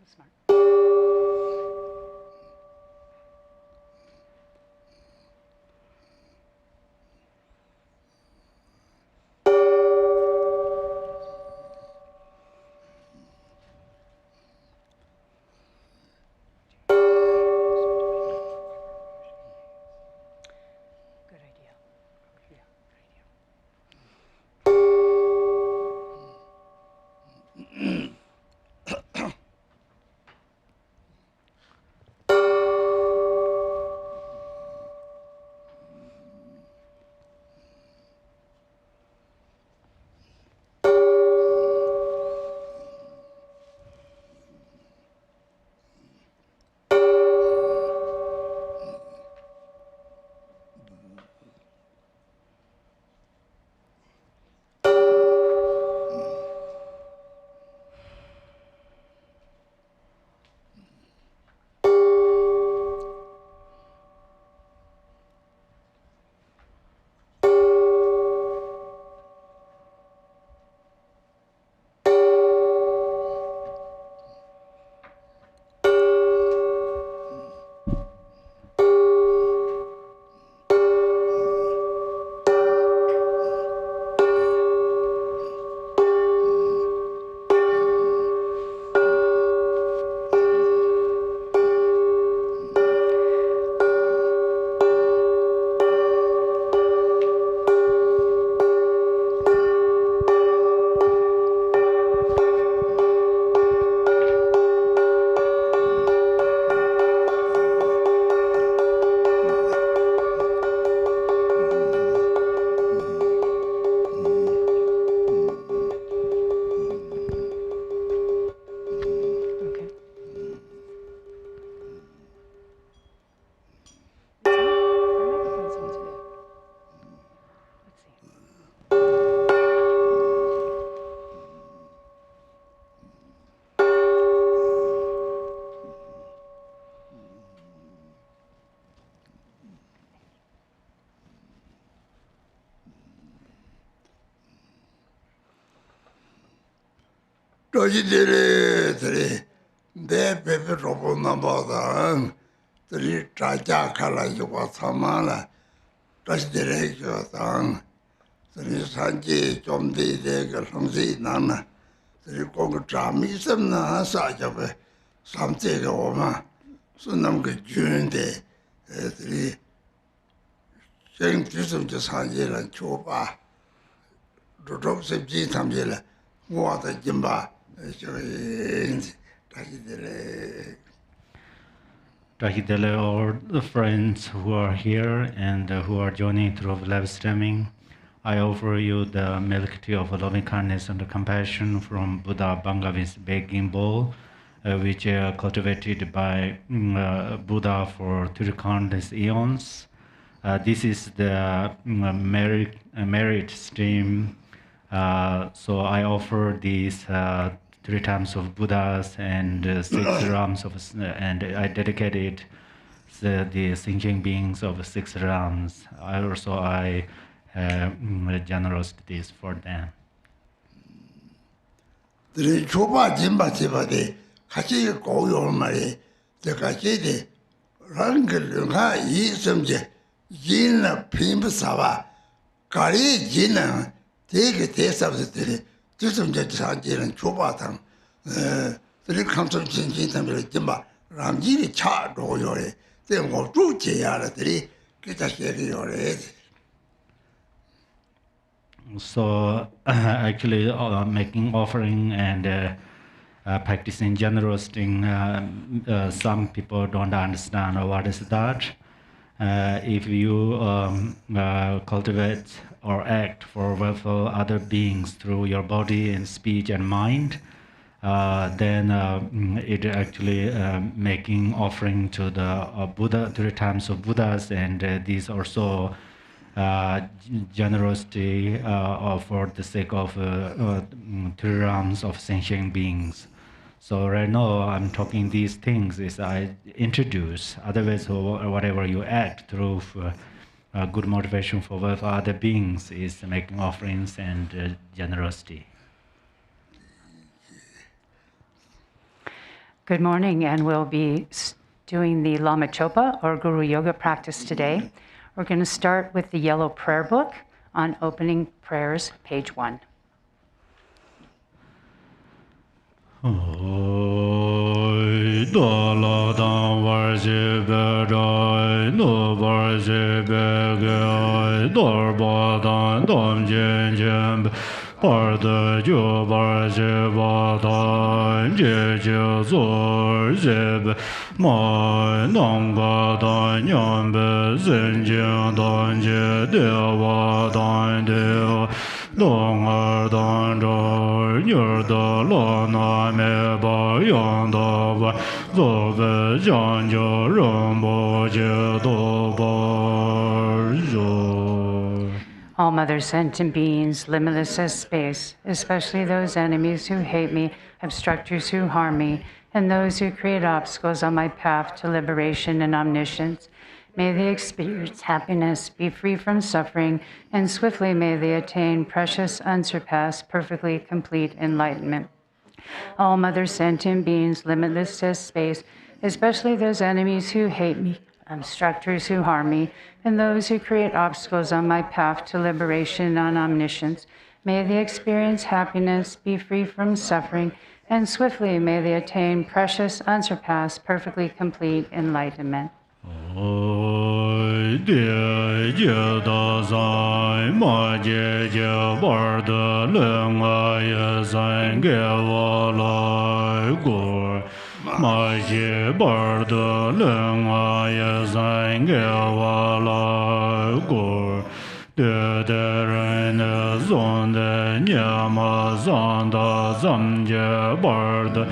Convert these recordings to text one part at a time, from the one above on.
smart. Good idea. Yeah, good idea. Tahidele, all the friends who are here and who are joining through live streaming, I offer you the milk tea of loving kindness and compassion from Buddha Bhangavi's begging bowl, which cultivated by Buddha for 3 countless eons. This is the merit stream. So I offer these 3 times of Buddhas and 6 realms of, and I dedicated the thinking beings of 6 realms. I generous this for them. The Chöpa Sadhana 같이 고요 말이 제가지데 랑글가 이섬제 진나 핀부사와 가리 진나 되게 대사부들이 지금제 사지는 초바당 그리 감점 진진담을 좀봐 람지리 차로요래 제가 주제야들이 그다시에요래. So actually making offering and practicing generosity, some people don't understand what is that. If you cultivate or act for welfare other beings through your body and speech and mind, then it actually making offering to the Buddha, 3 times of Buddhas, and these also generosity for the sake of 3 realms of sentient beings. So right now I'm talking these things is I introduce, otherwise whatever you act through good motivation for other beings is making offerings and generosity. Good morning, and we'll be doing the Lama Chöpa or Guru Yoga practice today. We're going to start with the yellow prayer book on opening prayers, page 1. Par de jo bar je ba da je je zo je be ma nang ga da nyam be zen je da je de wa da de dong er da ro nyur da lo na me ba yang da ba zo be jan jo rom bo je do ba jo. All mother sentient beings, limitless as space, especially those enemies who hate me, obstructors who harm me, and those who create obstacles on my path to liberation and omniscience, may they experience happiness, be free from suffering, and swiftly may they attain precious, unsurpassed, perfectly complete enlightenment. All mother sentient beings, limitless as space, especially those enemies who hate me, obstructors who harm me, and those who create obstacles on my path to liberation and omniscience, may they experience happiness, be free from suffering, and swiftly may they attain precious, unsurpassed, perfectly complete enlightenment. Ma je bar de leng a ye zang ge wa la gu de ren zon de nya ma zan da zam je bar de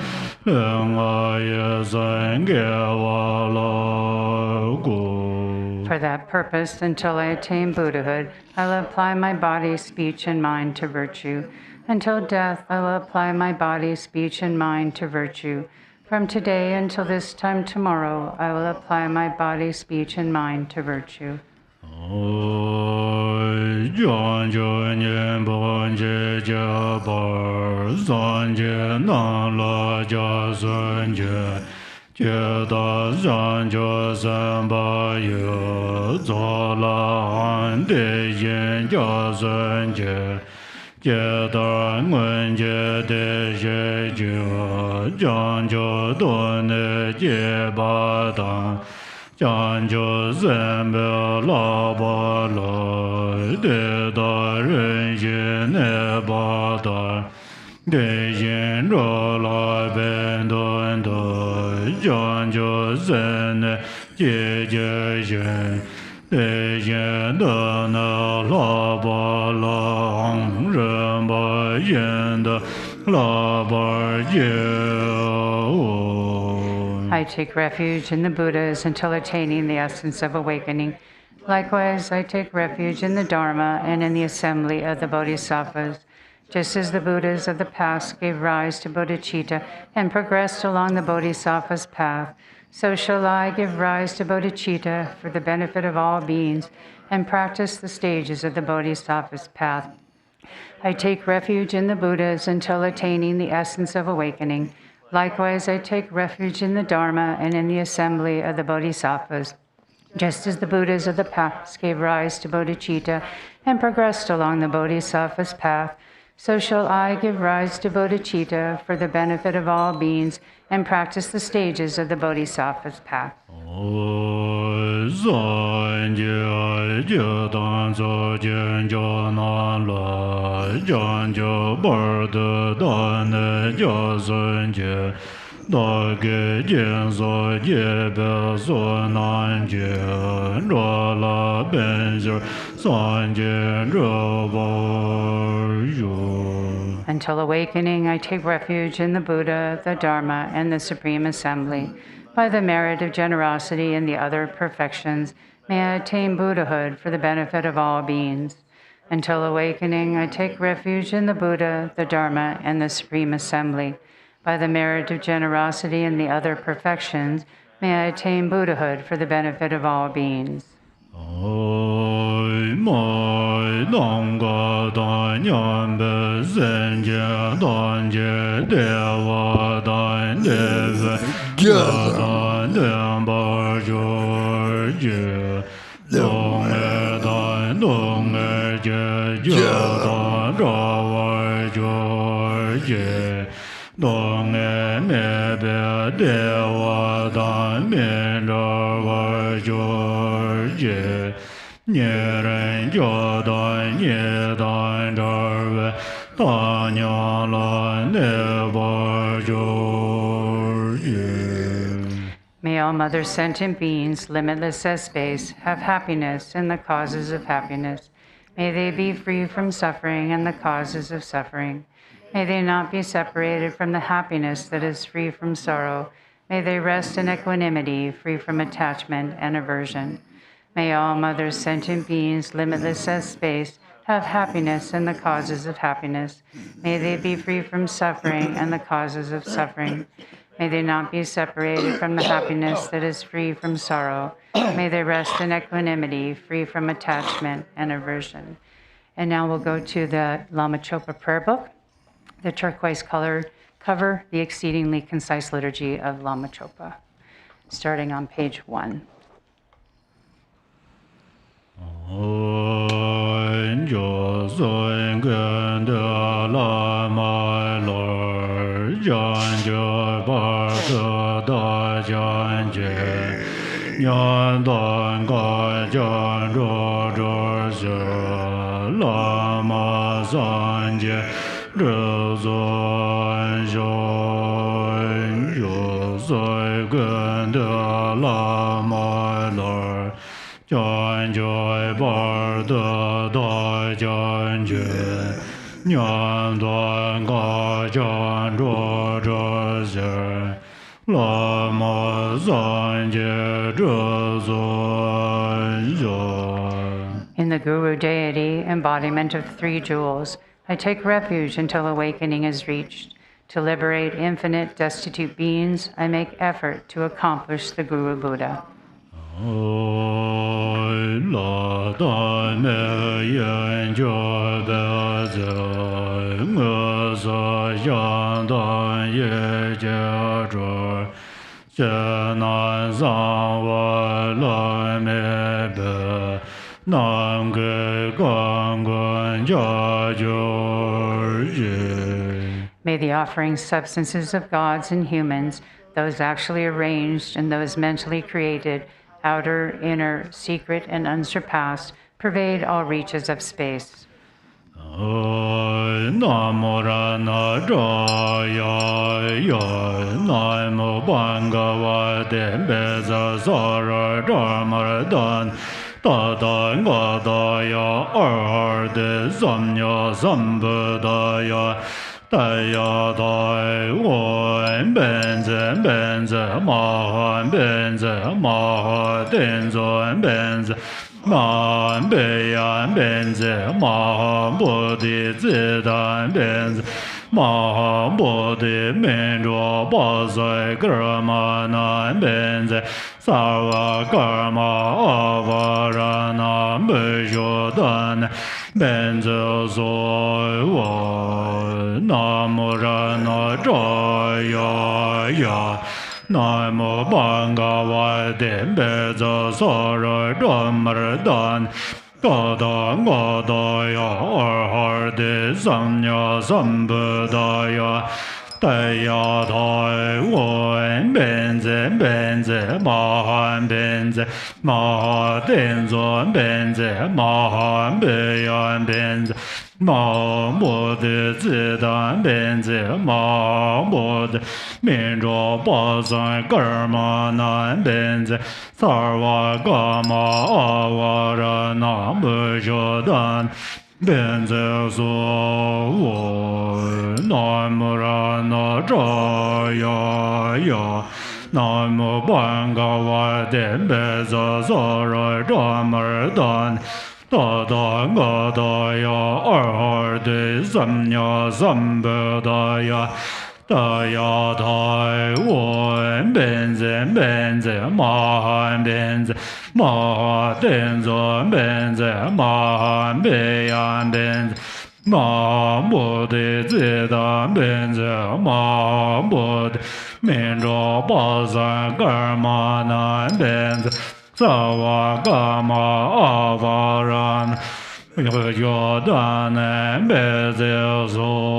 leng a ye zang ge wa la gu. For that purpose, until I attain Buddhahood, I will apply my body, speech, and mind to virtue. Until death, I will apply my body, speech, and mind to virtue. From today until this time tomorrow, I will apply my body, speech, and mind to virtue. Jie da nguen jie de jie jie, jiang jiu du ne jie ba dang, jiang jiu zhen be la ba la, de da ren jie ne ba da, de yin ro la ben dun du, jiang jiu zhen ne jie jie jie. De yin de ne la ba la, ren ba yin de la ba ye. I take refuge in the Buddhas until attaining the essence of awakening. Likewise, I take refuge in the Dharma and in the assembly of the Bodhisattvas. Just as the Buddhas of the past gave rise to bodhicitta and progressed along the Bodhisattva's path, so shall I give rise to bodhicitta for the benefit of all beings and practice the stages of the Bodhisattva's path. I take refuge in the Buddhas until attaining the essence of awakening. Likewise, I take refuge in the Dharma and in the assembly of the Bodhisattvas. Just as the Buddhas of the past gave rise to bodhicitta and progressed along the Bodhisattva's path, so shall I give rise to bodhicitta for the benefit of all beings and practice the stages of the Bodhisattva's path. Until awakening, I take refuge in the Buddha, the Dharma, and the Supreme Assembly. By the merit of generosity and the other perfections, may I attain Buddhahood for the benefit of all beings. Until awakening, I take refuge in the Buddha, the Dharma, and the Supreme Assembly. By the merit of generosity and the other perfections, may I attain Buddhahood for the benefit of all beings. May all Mother sentient beings, limitless as space, have happiness in the causes of happiness. May they be free from suffering and the causes of suffering. May they not be separated from the happiness that is free from sorrow. May they rest in equanimity, free from attachment and aversion. May all Mother sentient beings, limitless as space, have happiness in the causes of happiness. May they be free from suffering and the causes of suffering. May they not be separated from the happiness that is free from sorrow. May they rest in equanimity, free from attachment and aversion. And now we'll go to the Lama Chöpa prayer book, the turquoise colored cover, the exceedingly concise liturgy of Lama Chöpa, starting on page 1. In the Guru deity, embodiment of 3 jewels, I take refuge until awakening is reached. To liberate infinite destitute beings, I make effort to accomplish the Guru Buddha. May the offering substances of gods and humans, those actually arranged and those mentally created, outer, inner, secret, and unsurpassed, pervade all reaches of space. Namo Bhagavate Bezo Soro Dhammardan Goda Godaya Arharte Samnya Sambudaya Taya Thai Woen Benze Benze Mahan Benze Maha Tenzon Benze Mahan Beyan Benze Mahmud Zidan Benze Mahmud Minjo Bazan Karma Nan Benze Sarva Gama Avara Namu Jodan Benze So Namura Najaya Ya Namu Bhagavate Beza Zara Dhammardan Tada Gadaya Arharte Samnya Sambudaya Daya Thai Woen Benze Benze Mahan Benze Maha Tenzon Benze Mahan Beyan Benze Mahmud Zidan Benze Mahmud min ro pa san karma nan ben sawa kama avaran yo dan be so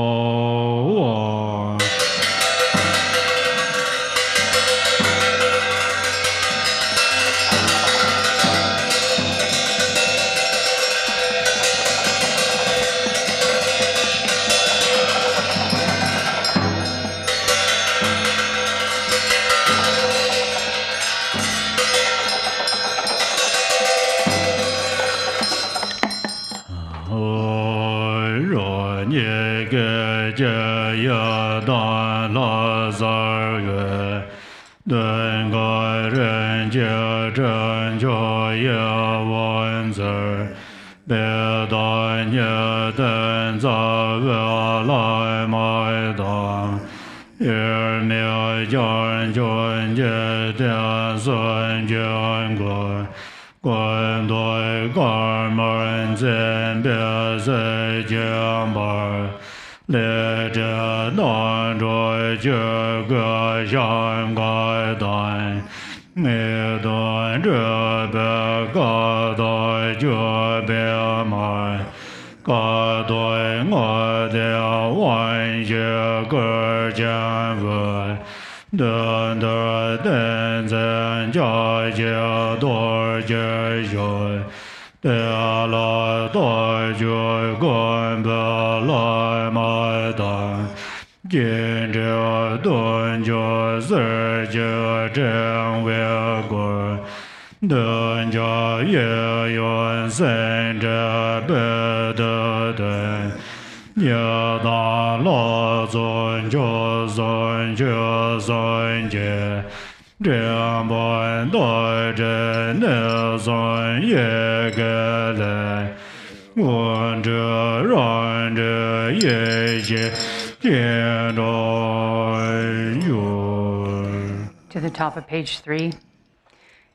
To the top of page 3.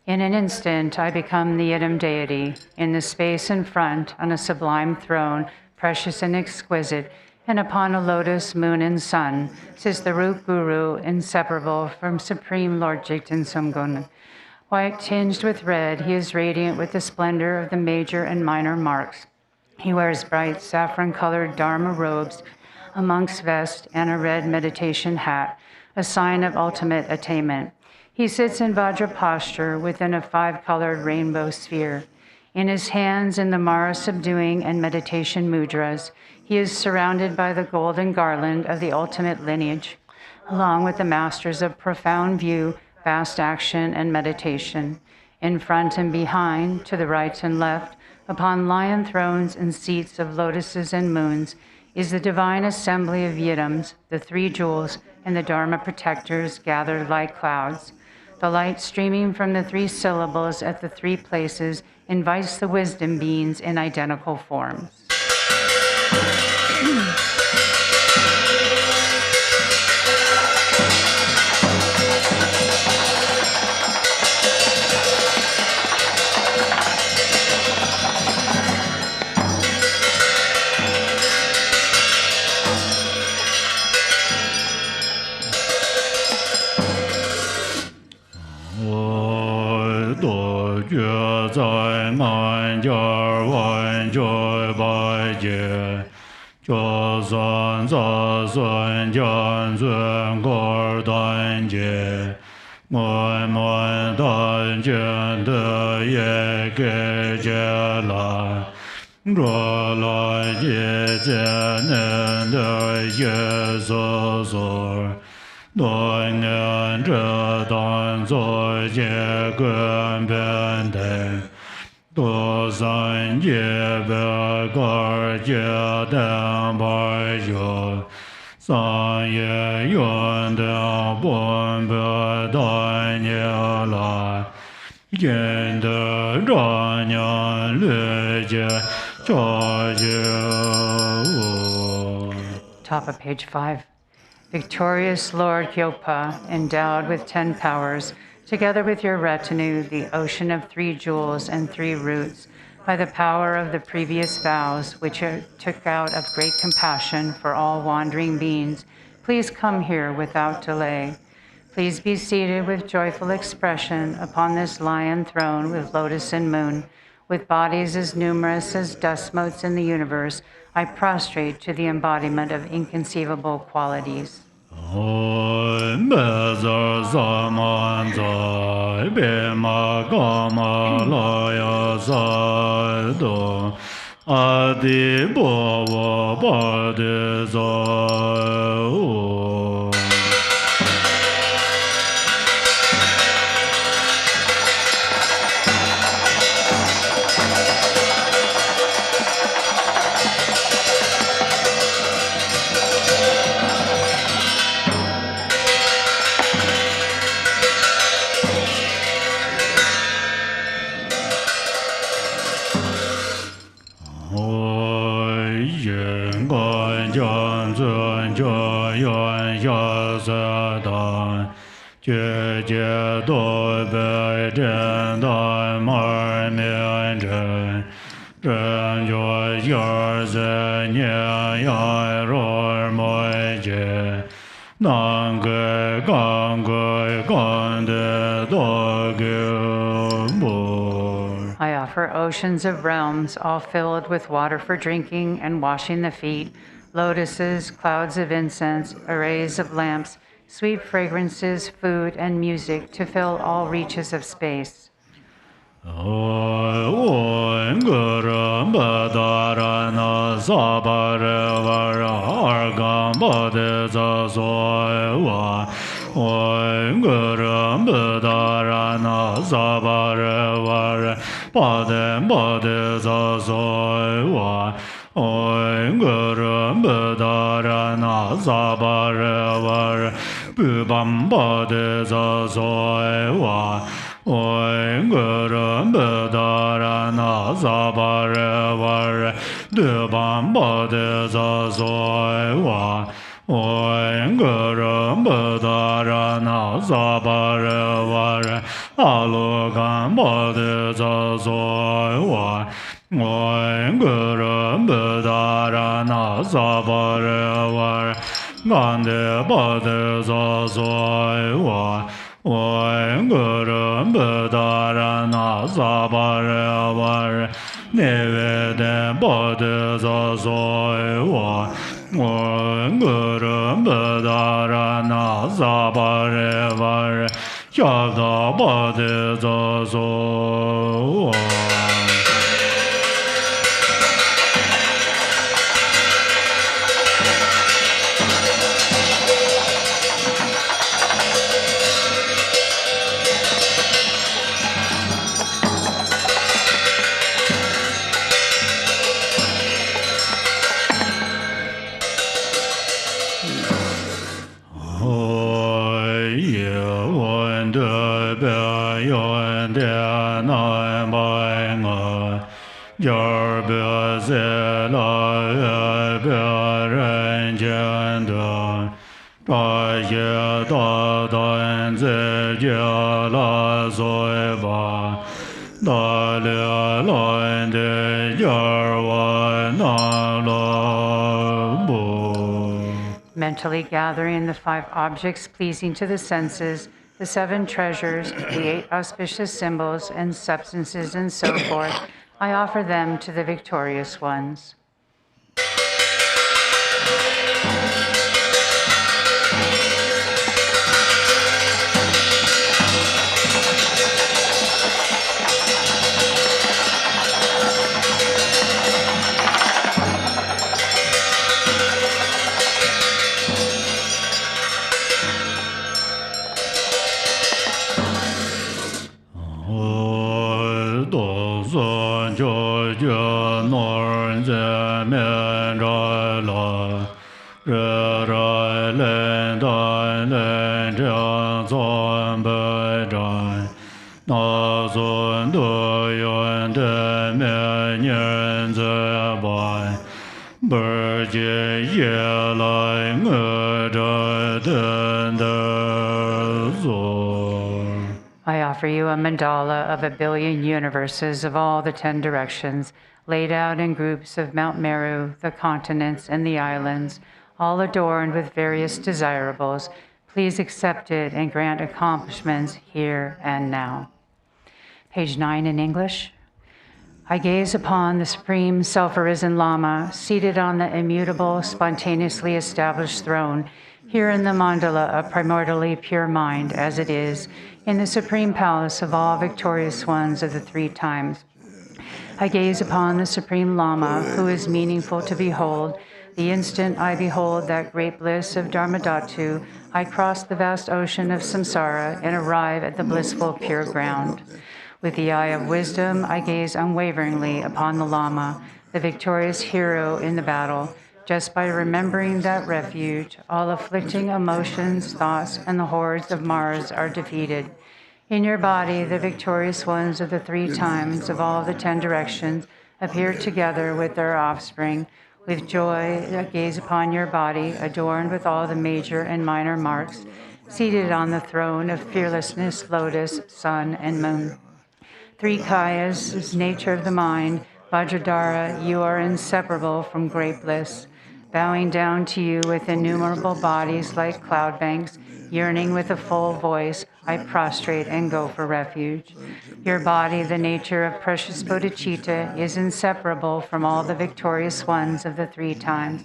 In an instant, I become the Idam deity, in the space in front, on a sublime throne, precious and exquisite, and upon a lotus, moon, and sun, sits the root guru, inseparable from Supreme Lord Jigten Sumgun. White tinged with red, he is radiant with the splendor of the major and minor marks. He wears bright saffron-colored Dharma robes, a monk's vest, and a red meditation hat, a sign of ultimate attainment. He sits in Vajra posture within a 5-colored rainbow sphere. In his hands, in the Mara subduing and meditation mudras, he is surrounded by the golden garland of the ultimate lineage, along with the masters of profound view, vast action, and meditation. In front and behind, to the right and left, upon lion thrones and seats of lotuses and moons, is the divine assembly of Yidams, the 3 jewels, and the Dharma protectors gathered like clouds. The light streaming from the 3 syllables at the 3 places invites the wisdom beings in identical forms. Top of page 5. Victorious Lord Chöpa, endowed with 10 powers, together with your retinue, the ocean of 3 jewels and 3 roots, by the power of the previous vows, which you took out of great compassion for all wandering beings, please come here without delay. Please be seated with joyful expression upon this lion throne with lotus and moon. With bodies as numerous as dust motes in the universe, I prostrate to the embodiment of inconceivable qualities. Bezar Zaman Zai Bema Gama Laya Zai Do Adi Bhava Bhadi Zai I offer oceans of realms, all filled with water for drinking and washing the feet, lotuses, clouds of incense, arrays of lamps, sweet fragrances, food, and music to fill all reaches of space. Mentally gathering the 5 objects pleasing to the senses, the 7 treasures, the 8 auspicious symbols and substances, and so forth, I offer them to the victorious ones. I offer you a mandala of 1 billion universes of all the 10 directions, laid out in groups of Mount Meru, the continents, and the islands, all adorned with various desirables. Please accept it and grant accomplishments here and now. Page 9 in English. I gaze upon the Supreme Self-Arisen Lama, seated on the immutable, spontaneously established throne, here in the mandala of primordially pure mind, as it is, in the Supreme Palace of all victorious ones of the three times. I gaze upon the Supreme Lama, who is meaningful to behold. The instant I behold that great bliss of Dharmadhatu, I cross the vast ocean of samsara and arrive at the blissful pure ground. With the eye of wisdom, I gaze unwaveringly upon the Lama, the victorious hero in the battle. Just by remembering that refuge, all afflicting emotions, thoughts, and the hordes of Mars are defeated. In your body, the victorious ones of the three times of all the 10 directions appear together with their offspring. With joy, I gaze upon your body, adorned with all the major and minor marks, seated on the throne of fearlessness, lotus, sun, and moon. Three kayas is nature of the mind. Vajradhara, you are inseparable from great bliss. Bowing down to you with innumerable bodies like cloud banks, yearning with a full voice, I prostrate and go for refuge. Your body, the nature of precious bodhicitta, is inseparable from all the victorious ones of the three times.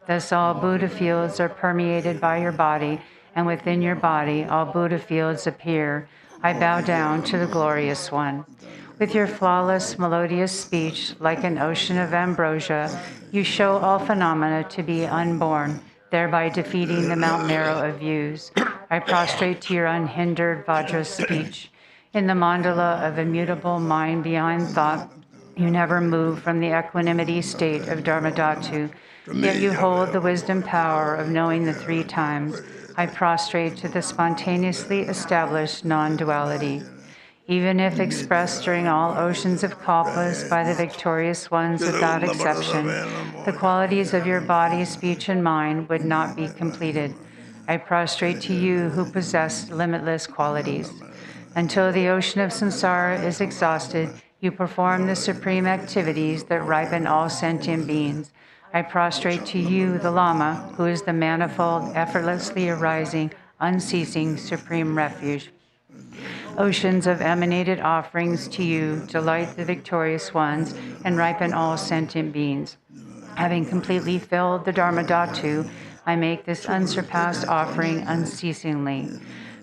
Thus all Buddha fields are permeated by your body, and within your body all Buddha fields appear. I bow down to the glorious one. With your flawless, melodious speech, like an ocean of ambrosia, you show all phenomena to be unborn, thereby defeating the Mount Meru of views. I prostrate to your unhindered Vajra speech. In the mandala of immutable mind beyond thought, you never move from the equanimity state of Dharmadhatu, yet you hold the wisdom power of knowing the three times. I prostrate to the spontaneously established non-duality. Even if expressed during all oceans of kalpas by the victorious ones without exception, the qualities of your body, speech, and mind would not be completed. I prostrate to you who possess limitless qualities. Until the ocean of samsara is exhausted, you perform the supreme activities that ripen all sentient beings. I prostrate to you, the Lama, who is the manifold, effortlessly arising, unceasing, supreme refuge. Oceans of emanated offerings to you delight the victorious ones and ripen all sentient beings. Having completely filled the Dharmadhatu, I make this unsurpassed offering unceasingly.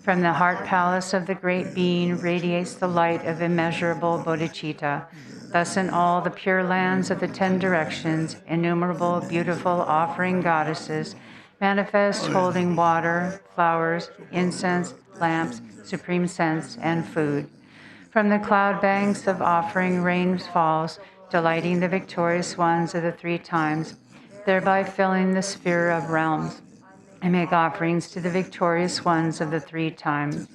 From the heart palace of the great being radiates the light of immeasurable bodhicitta. Thus in all the pure lands of the 10 directions, innumerable beautiful offering goddesses manifest holding water, flowers, incense, lamps, supreme scents, and food. From the cloud banks of offering rain falls, delighting the victorious ones of the three times, thereby filling the sphere of realms. I make offerings to the victorious ones of the three times.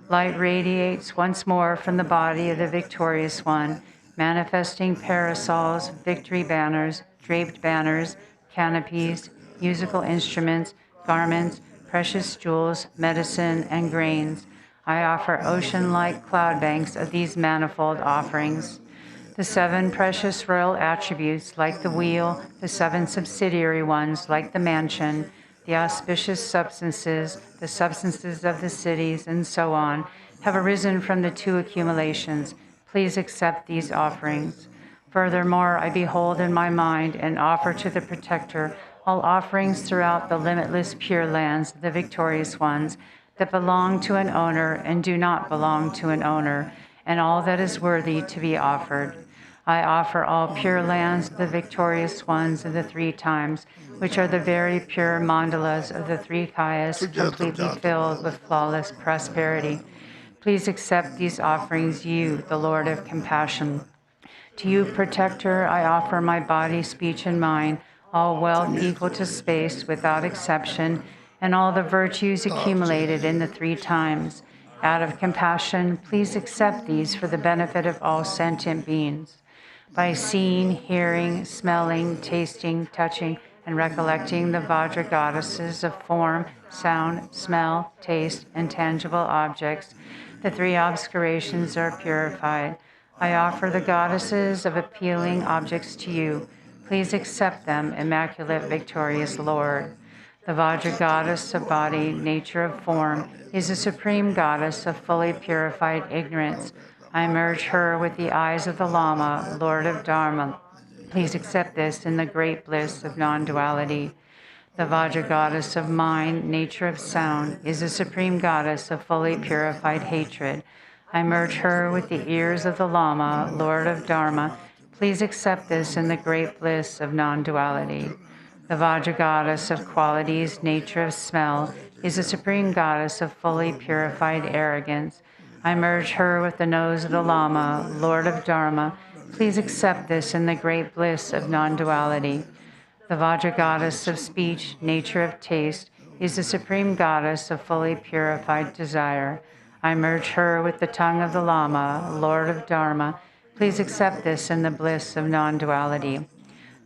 Light radiates once more from the body of the victorious one, manifesting parasols, victory banners, draped banners, canopies, musical instruments, garments, precious jewels, medicine, and grains. I offer ocean-like cloud banks of these manifold offerings. The 7 precious royal attributes, like the wheel, the 7 subsidiary ones, like the mansion, the auspicious substances, the substances of the cities, and so on, have arisen from the 2 accumulations. Please accept these offerings. Furthermore, I behold in my mind and offer to the Protector all offerings throughout the limitless pure lands, the victorious ones, that belong to an owner and do not belong to an owner, and all that is worthy to be offered. I offer all pure lands of the victorious ones of the three times, which are the very pure mandalas of the 3 kayas, completely filled with flawless prosperity. Please accept these offerings, you, the Lord of compassion. To you, Protector, I offer my body, speech, and mind, all wealth equal to space without exception, and all the virtues accumulated in the 3 times. Out of compassion, please accept these for the benefit of all sentient beings. By seeing, hearing, smelling, tasting, touching, and recollecting the Vajra goddesses of form, sound, smell, taste, and tangible objects, the 3 obscurations are purified. I offer the goddesses of appealing objects to you. Please accept them, Immaculate Victorious Lord. The Vajra goddess of body, nature of form, is the supreme goddess of fully purified ignorance. I merge her with the eyes of the Lama, Lord of Dharma. Please accept this in the great bliss of non-duality. The Vajra goddess of mind, nature of sound, is the supreme goddess of fully purified hatred. I merge her with the ears of the Lama, Lord of Dharma. Please accept this in the great bliss of non-duality. The Vajra goddess of qualities, nature of smell, is the supreme goddess of fully purified arrogance. I merge her with the nose of the Lama, Lord of Dharma. Please accept this in the great bliss of non-duality. The Vajra goddess of speech, nature of taste, is the supreme goddess of fully purified desire. I merge her with the tongue of the Lama, Lord of Dharma. Please accept this in the bliss of non-duality.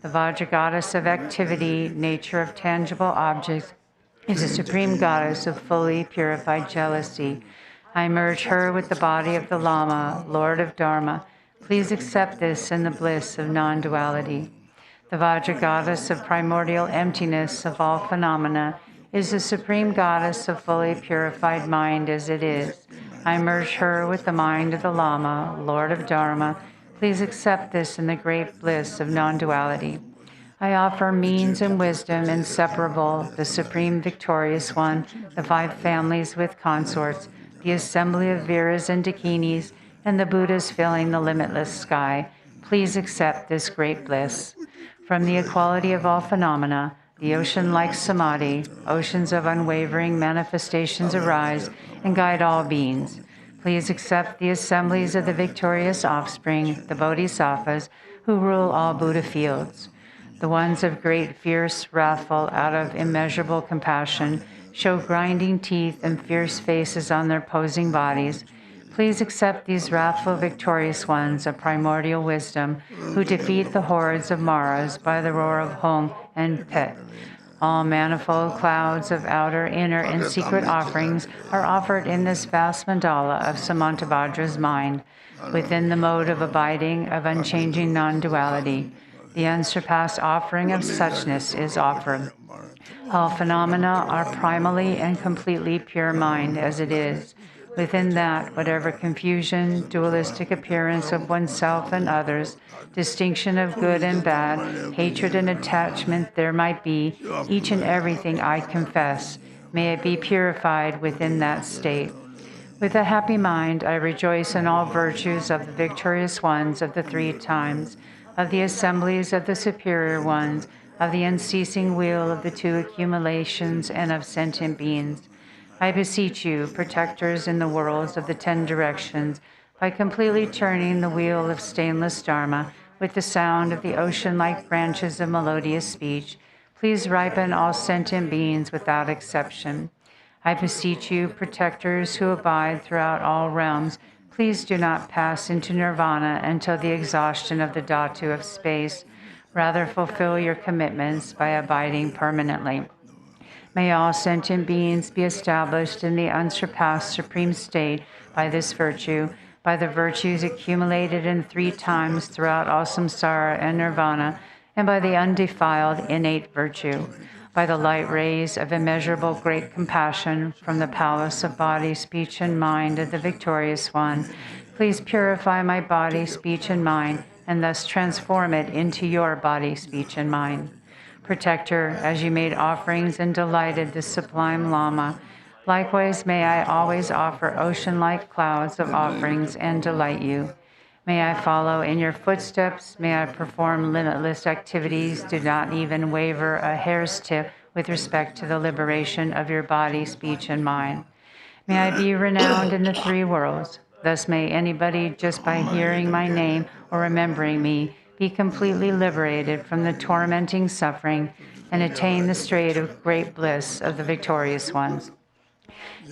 The Vajra goddess of activity, nature of tangible objects, is the supreme goddess of fully purified jealousy. I merge her with the body of the Lama, Lord of Dharma. Please accept this in the bliss of non-duality. The Vajra goddess of primordial emptiness of all phenomena is the supreme goddess of fully purified mind as it is. I merge her with the mind of the Lama, Lord of Dharma. Please accept this in the great bliss of non-duality. I offer means and wisdom inseparable, the supreme victorious one, the 5 families with consorts, the assembly of Viras and Dakinis, and the Buddhas filling the limitless sky. Please accept this great bliss. From the equality of all phenomena, the ocean-like samadhi, oceans of unwavering manifestations arise and guide all beings. Please accept the assemblies of the victorious offspring, the bodhisattvas, who rule all Buddha fields. The ones of great, fierce, wrathful, out of immeasurable compassion, show grinding teeth and fierce faces on their posing bodies. Please accept these wrathful, victorious ones of primordial wisdom, who defeat the hordes of Maras by the roar of Hong and Pet. All manifold clouds of outer, inner, and secret offerings are offered in this vast mandala of Samantabhadra's mind, within the mode of abiding, of unchanging non-duality. The unsurpassed offering of suchness is offered. All phenomena are primally and completely pure mind as it is. Within that, whatever confusion, dualistic appearance of oneself and others, distinction of good and bad, hatred and attachment there might be, each and everything I confess, may it be purified within that state. With a happy mind, I rejoice in all virtues of the victorious ones of the 3 times, of the assemblies of the superior ones, of the unceasing wheel of the 2 accumulations, and of sentient beings. I beseech you, protectors in the worlds of the 10 directions, by completely turning the wheel of stainless Dharma with the sound of the ocean-like branches of melodious speech, please ripen all sentient beings without exception. I beseech you, protectors who abide throughout all realms, please do not pass into nirvana until the exhaustion of the dhatu of space. Rather, fulfill your commitments by abiding permanently. May all sentient beings be established in the unsurpassed supreme state by this virtue, by the virtues accumulated in 3 times throughout all samsara and nirvana, and by the undefiled innate virtue, by the light rays of immeasurable great compassion from the palace of body, speech, and mind of the victorious one. Please purify my body, speech, and mind, and thus transform it into your body, speech, and mind. Protector, as you made offerings and delighted the sublime Lama, likewise may I always offer ocean-like clouds of offerings and delight you. May I follow in your footsteps, may I perform limitless activities, do not even waver a hair's tip with respect to the liberation of your body, speech, and mind. May I be renowned in the 3 worlds. Thus may anybody, just by hearing my name or remembering me, be completely liberated from the tormenting suffering and attain the state of great bliss of the victorious ones.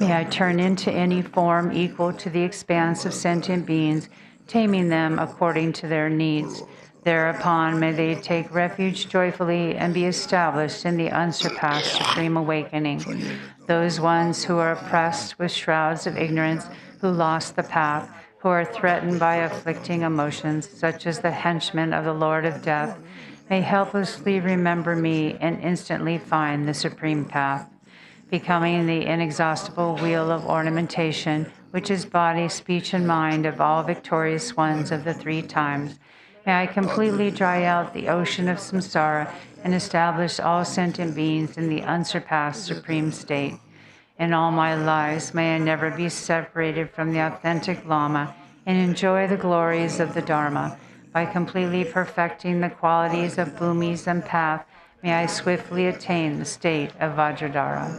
May I turn into any form equal to the expanse of sentient beings, taming them according to their needs. Thereupon may they take refuge joyfully and be established in the unsurpassed supreme awakening. Those ones who are oppressed with shrouds of ignorance, who lost the path, who are threatened by afflicting emotions, such as the henchmen of the Lord of Death, may helplessly remember me and instantly find the supreme path. Becoming the inexhaustible wheel of ornamentation, which is body, speech, and mind of all victorious ones of the three times, may I completely dry out the ocean of samsara and establish all sentient beings in the unsurpassed supreme state. In all my lives, may I never be separated from the authentic Lama and enjoy the glories of the Dharma. By completely perfecting the qualities of Bhumis and Path, may I swiftly attain the state of Vajradhara.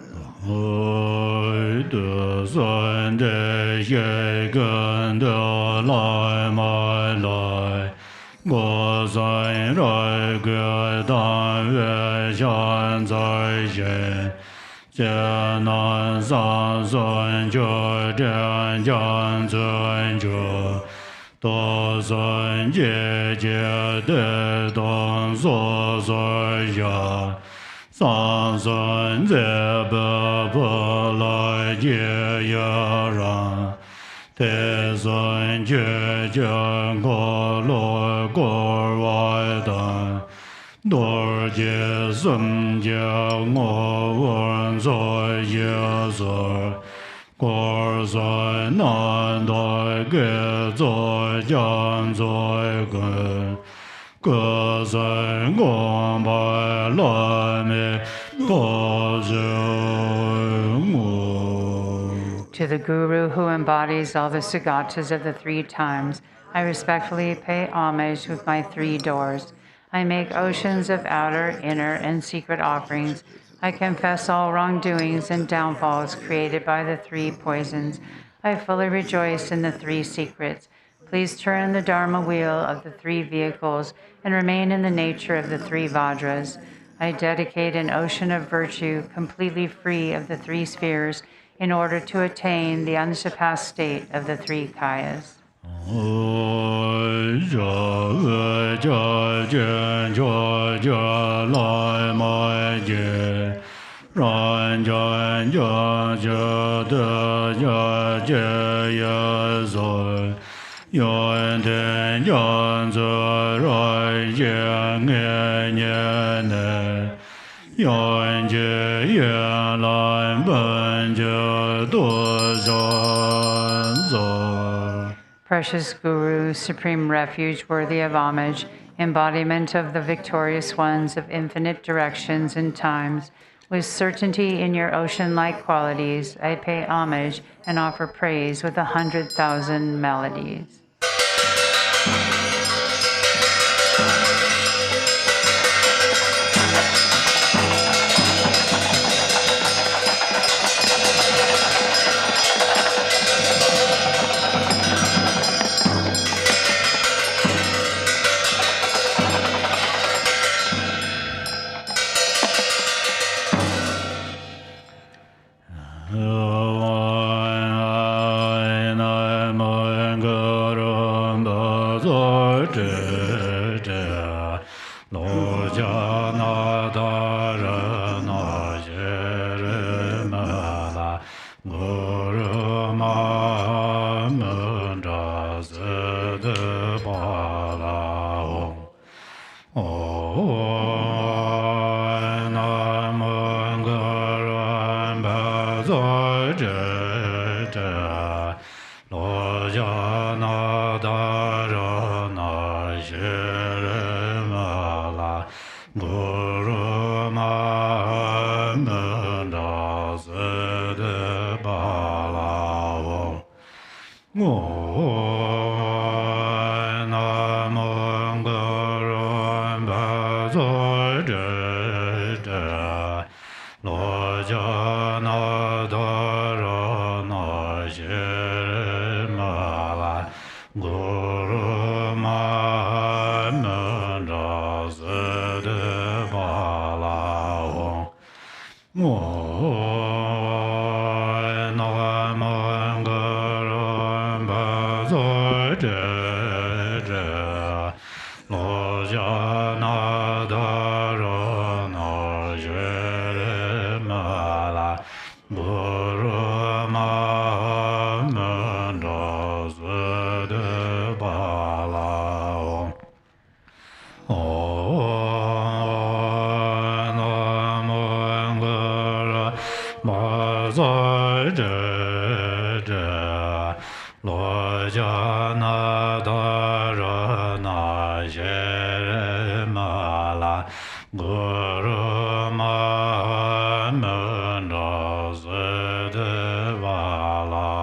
To the Guru who embodies all the Sagatas of the three times, I respectfully pay homage with my three doors. I make oceans of outer, inner, and secret offerings. I confess all wrongdoings and downfalls created by the three poisons. I fully rejoice in the three secrets. Please turn the Dharma wheel of the three vehicles and remain in the nature of the three Vajras. I dedicate an ocean of virtue completely free of the three spheres in order to attain the unsurpassed state of the three kayas. Precious Guru, supreme refuge worthy of homage, embodiment of the victorious ones of infinite directions and times, with certainty in your ocean-like qualities, I pay homage and offer praise with 100,000 melodies. Jere Mala Guru Mahamudra Zede Vala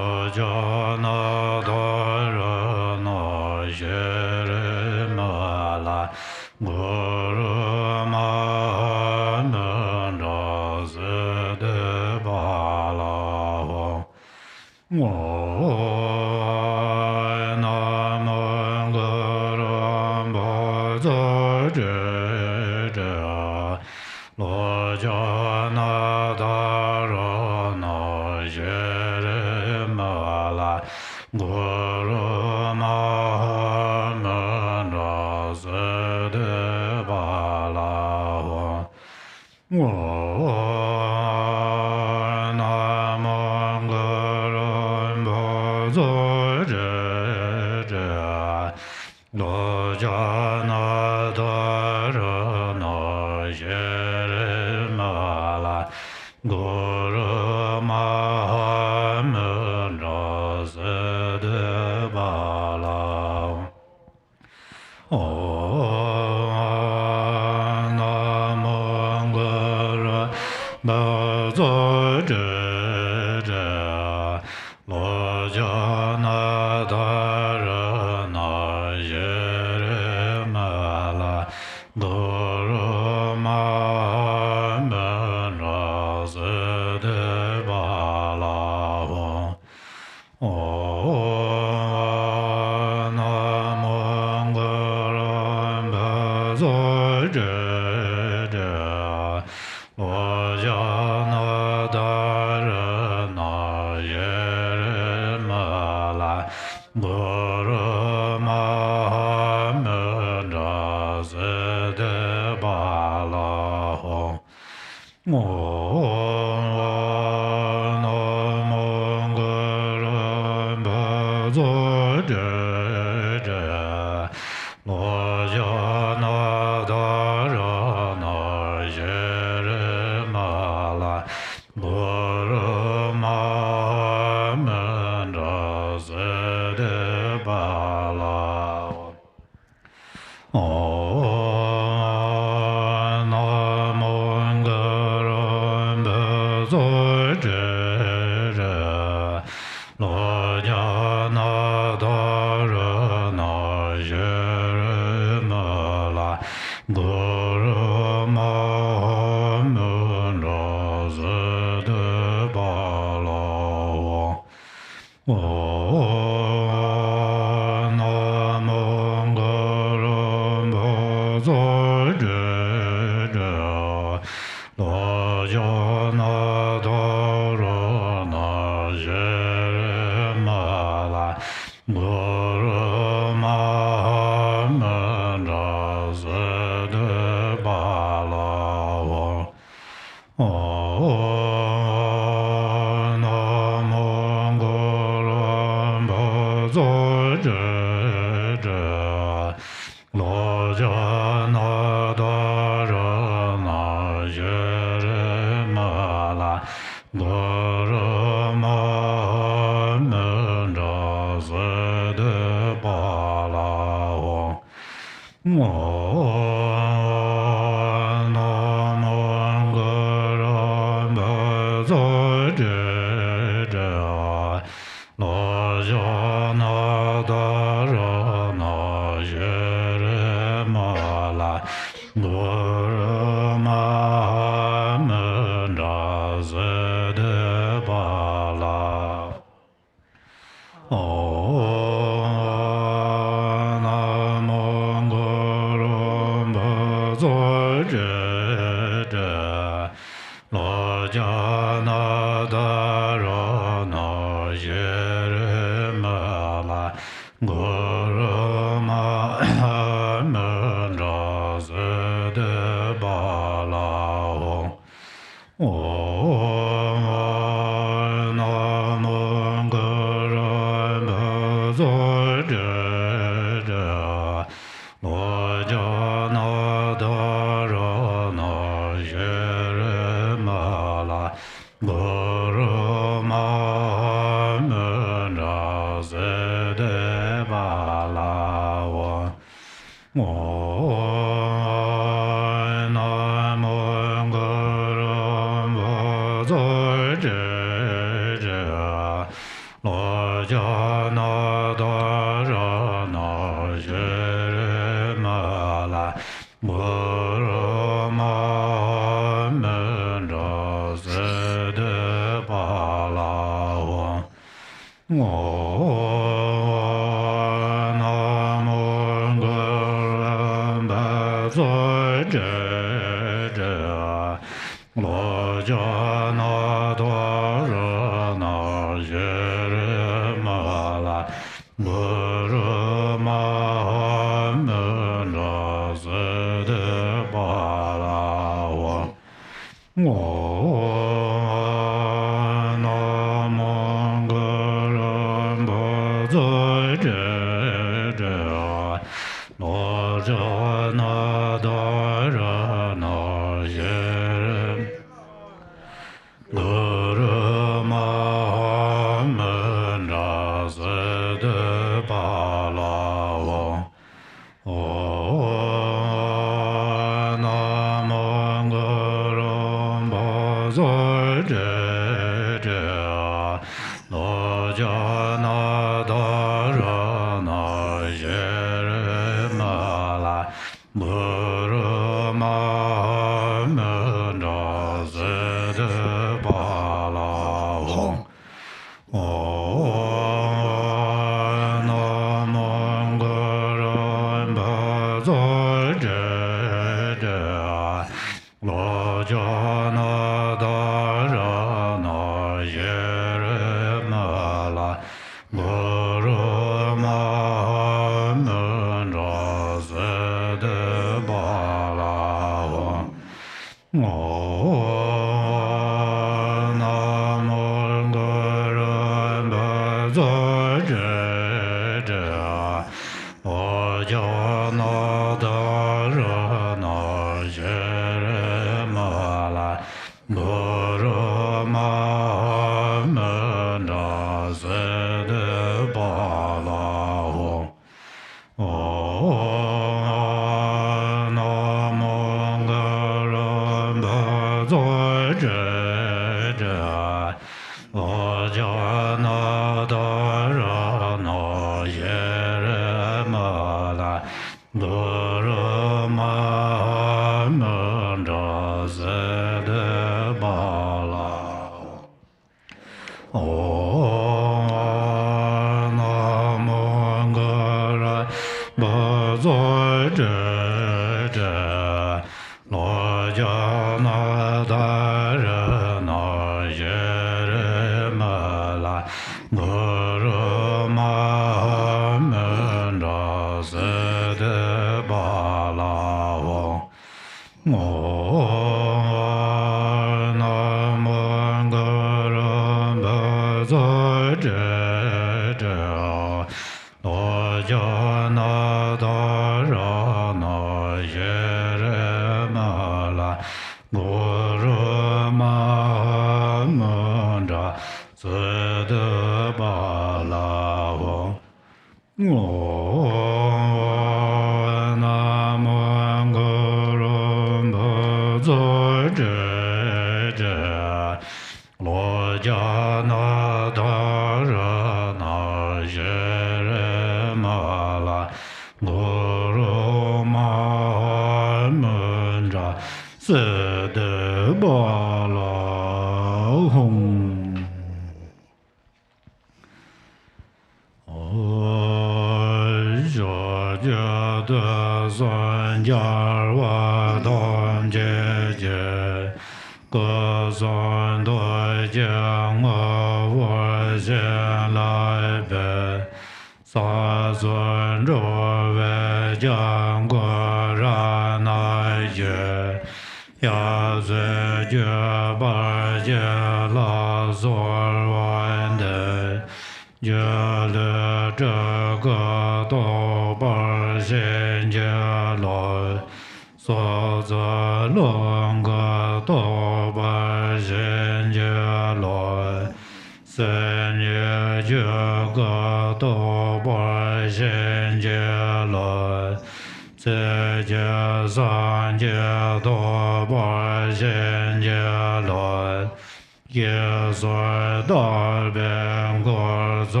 Yezor Darben Gorzo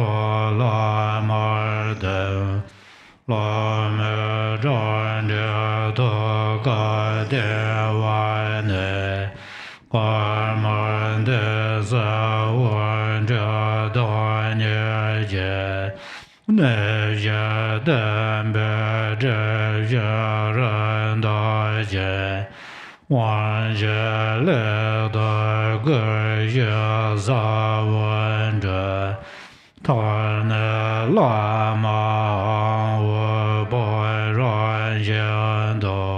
Lamarde Lame Jarne Toka Dewane Karmande Zawanja Danyeje Neja Dembe Jarandaje Wanje Leda Gerja Zawanja Tarne Lama Boy Ranjando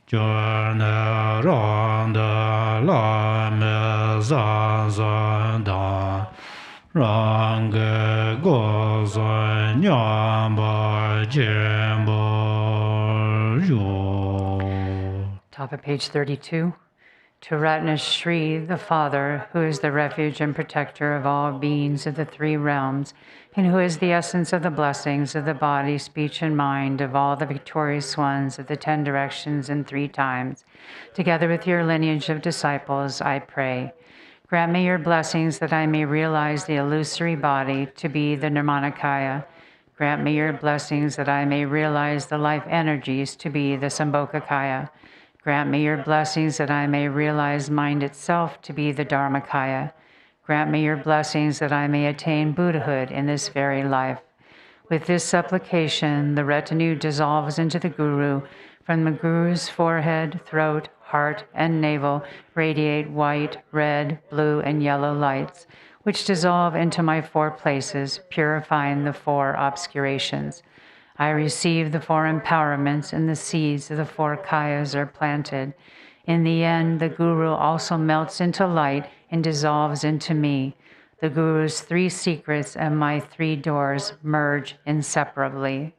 Jörne Randa Lame Zazanda Range Gozo Nyamba Jembo Top of page 32. To Ratna Shri, the Father, who is the refuge and protector of all beings of the three realms, and who is the essence of the blessings of the body, speech, and mind of all the victorious ones of the 10 directions and 3 times, together with your lineage of disciples, I pray. Grant me your blessings that I may realize the illusory body to be the Nirmanakaya. Grant me your blessings that I may realize the life energies to be the Sambhogakaya. Grant me your blessings that I may realize mind itself to be the Dharmakaya. Grant me your blessings that I may attain Buddhahood in this very life. With this supplication, the retinue dissolves into the Guru. From the Guru's forehead, throat, heart, and navel radiate white, red, blue, and yellow lights, which dissolve into my 4 places, purifying the 4 obscurations. I receive the 4 empowerments, and the seeds of the 4 kayas are planted. In the end, the Guru also melts into light and dissolves into me. The Guru's 3 secrets and my 3 doors merge inseparably.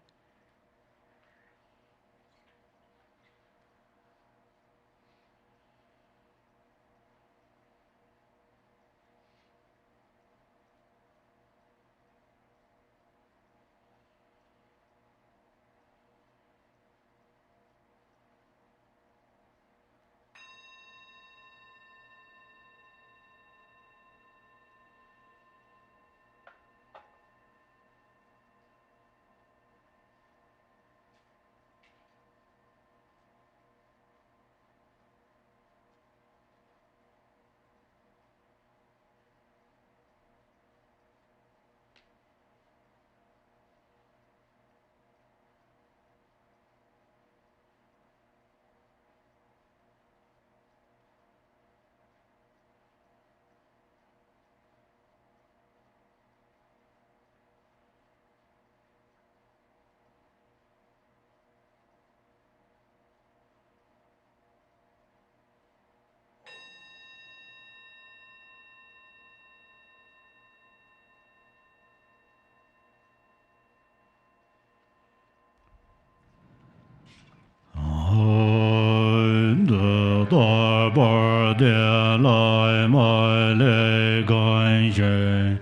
Bar de lai mai le gan shen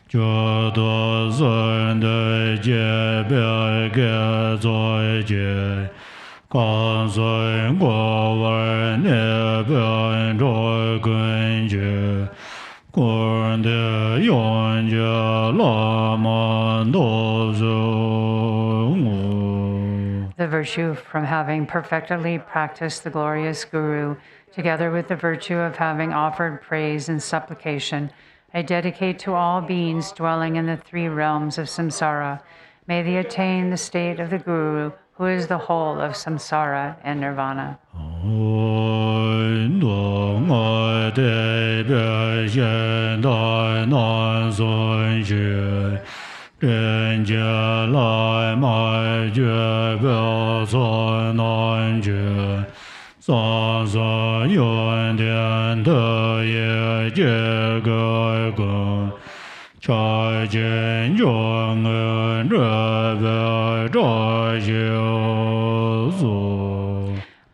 jo do zhen de jie bia ge zoi jie gan zoi guo wen ne bian zhoi gun jie guan de yuan jie la man do zhong. The virtue from having perfectly practiced the glorious Guru, together with the virtue of having offered praise and supplication, I dedicate to all beings dwelling in the 3 realms of samsara. May they attain the state of the Guru, who is the whole of samsara and nirvana. Ren jie lai mai jue bia zai nan jie san san yuan dian de ye jie gai gong chai jian zhuang en zhe bia zhai xiu zu.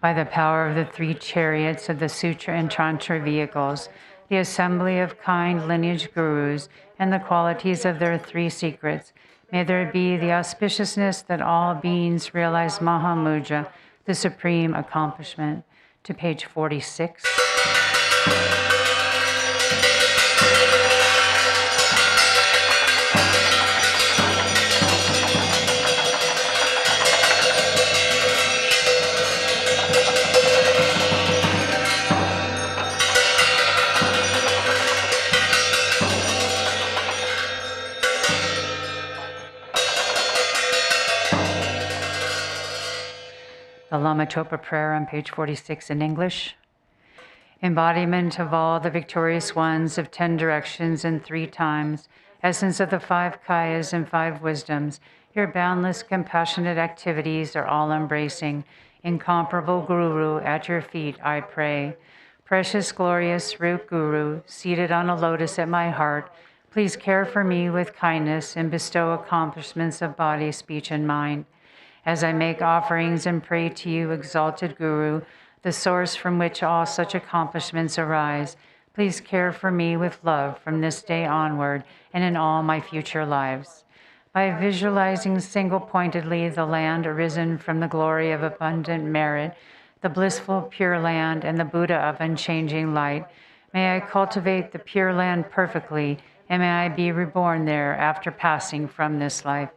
By the power of the 3 chariots of the Sutra and Tantra vehicles, the assembly of kind lineage gurus, and the qualities of their 3 secrets, may there be the auspiciousness that all beings realize Mahamudra, the supreme accomplishment. To page 46. Lama Chöpa prayer on page 46 in English. Embodiment of all the victorious ones of 10 directions and 3 times, essence of the 5 kayas and 5 wisdoms, your boundless compassionate activities are all embracing. Incomparable Guru, at your feet I pray. Precious, glorious root Guru, seated on a lotus at my heart, please care for me with kindness and bestow accomplishments of body, speech, and mind. As I make offerings and pray to you, exalted Guru, the source from which all such accomplishments arise, please care for me with love from this day onward and in all my future lives. By visualizing single-pointedly the land arisen from the glory of abundant merit, the blissful Pure Land and the Buddha of unchanging light, may I cultivate the Pure Land perfectly, and may I be reborn there after passing from this life.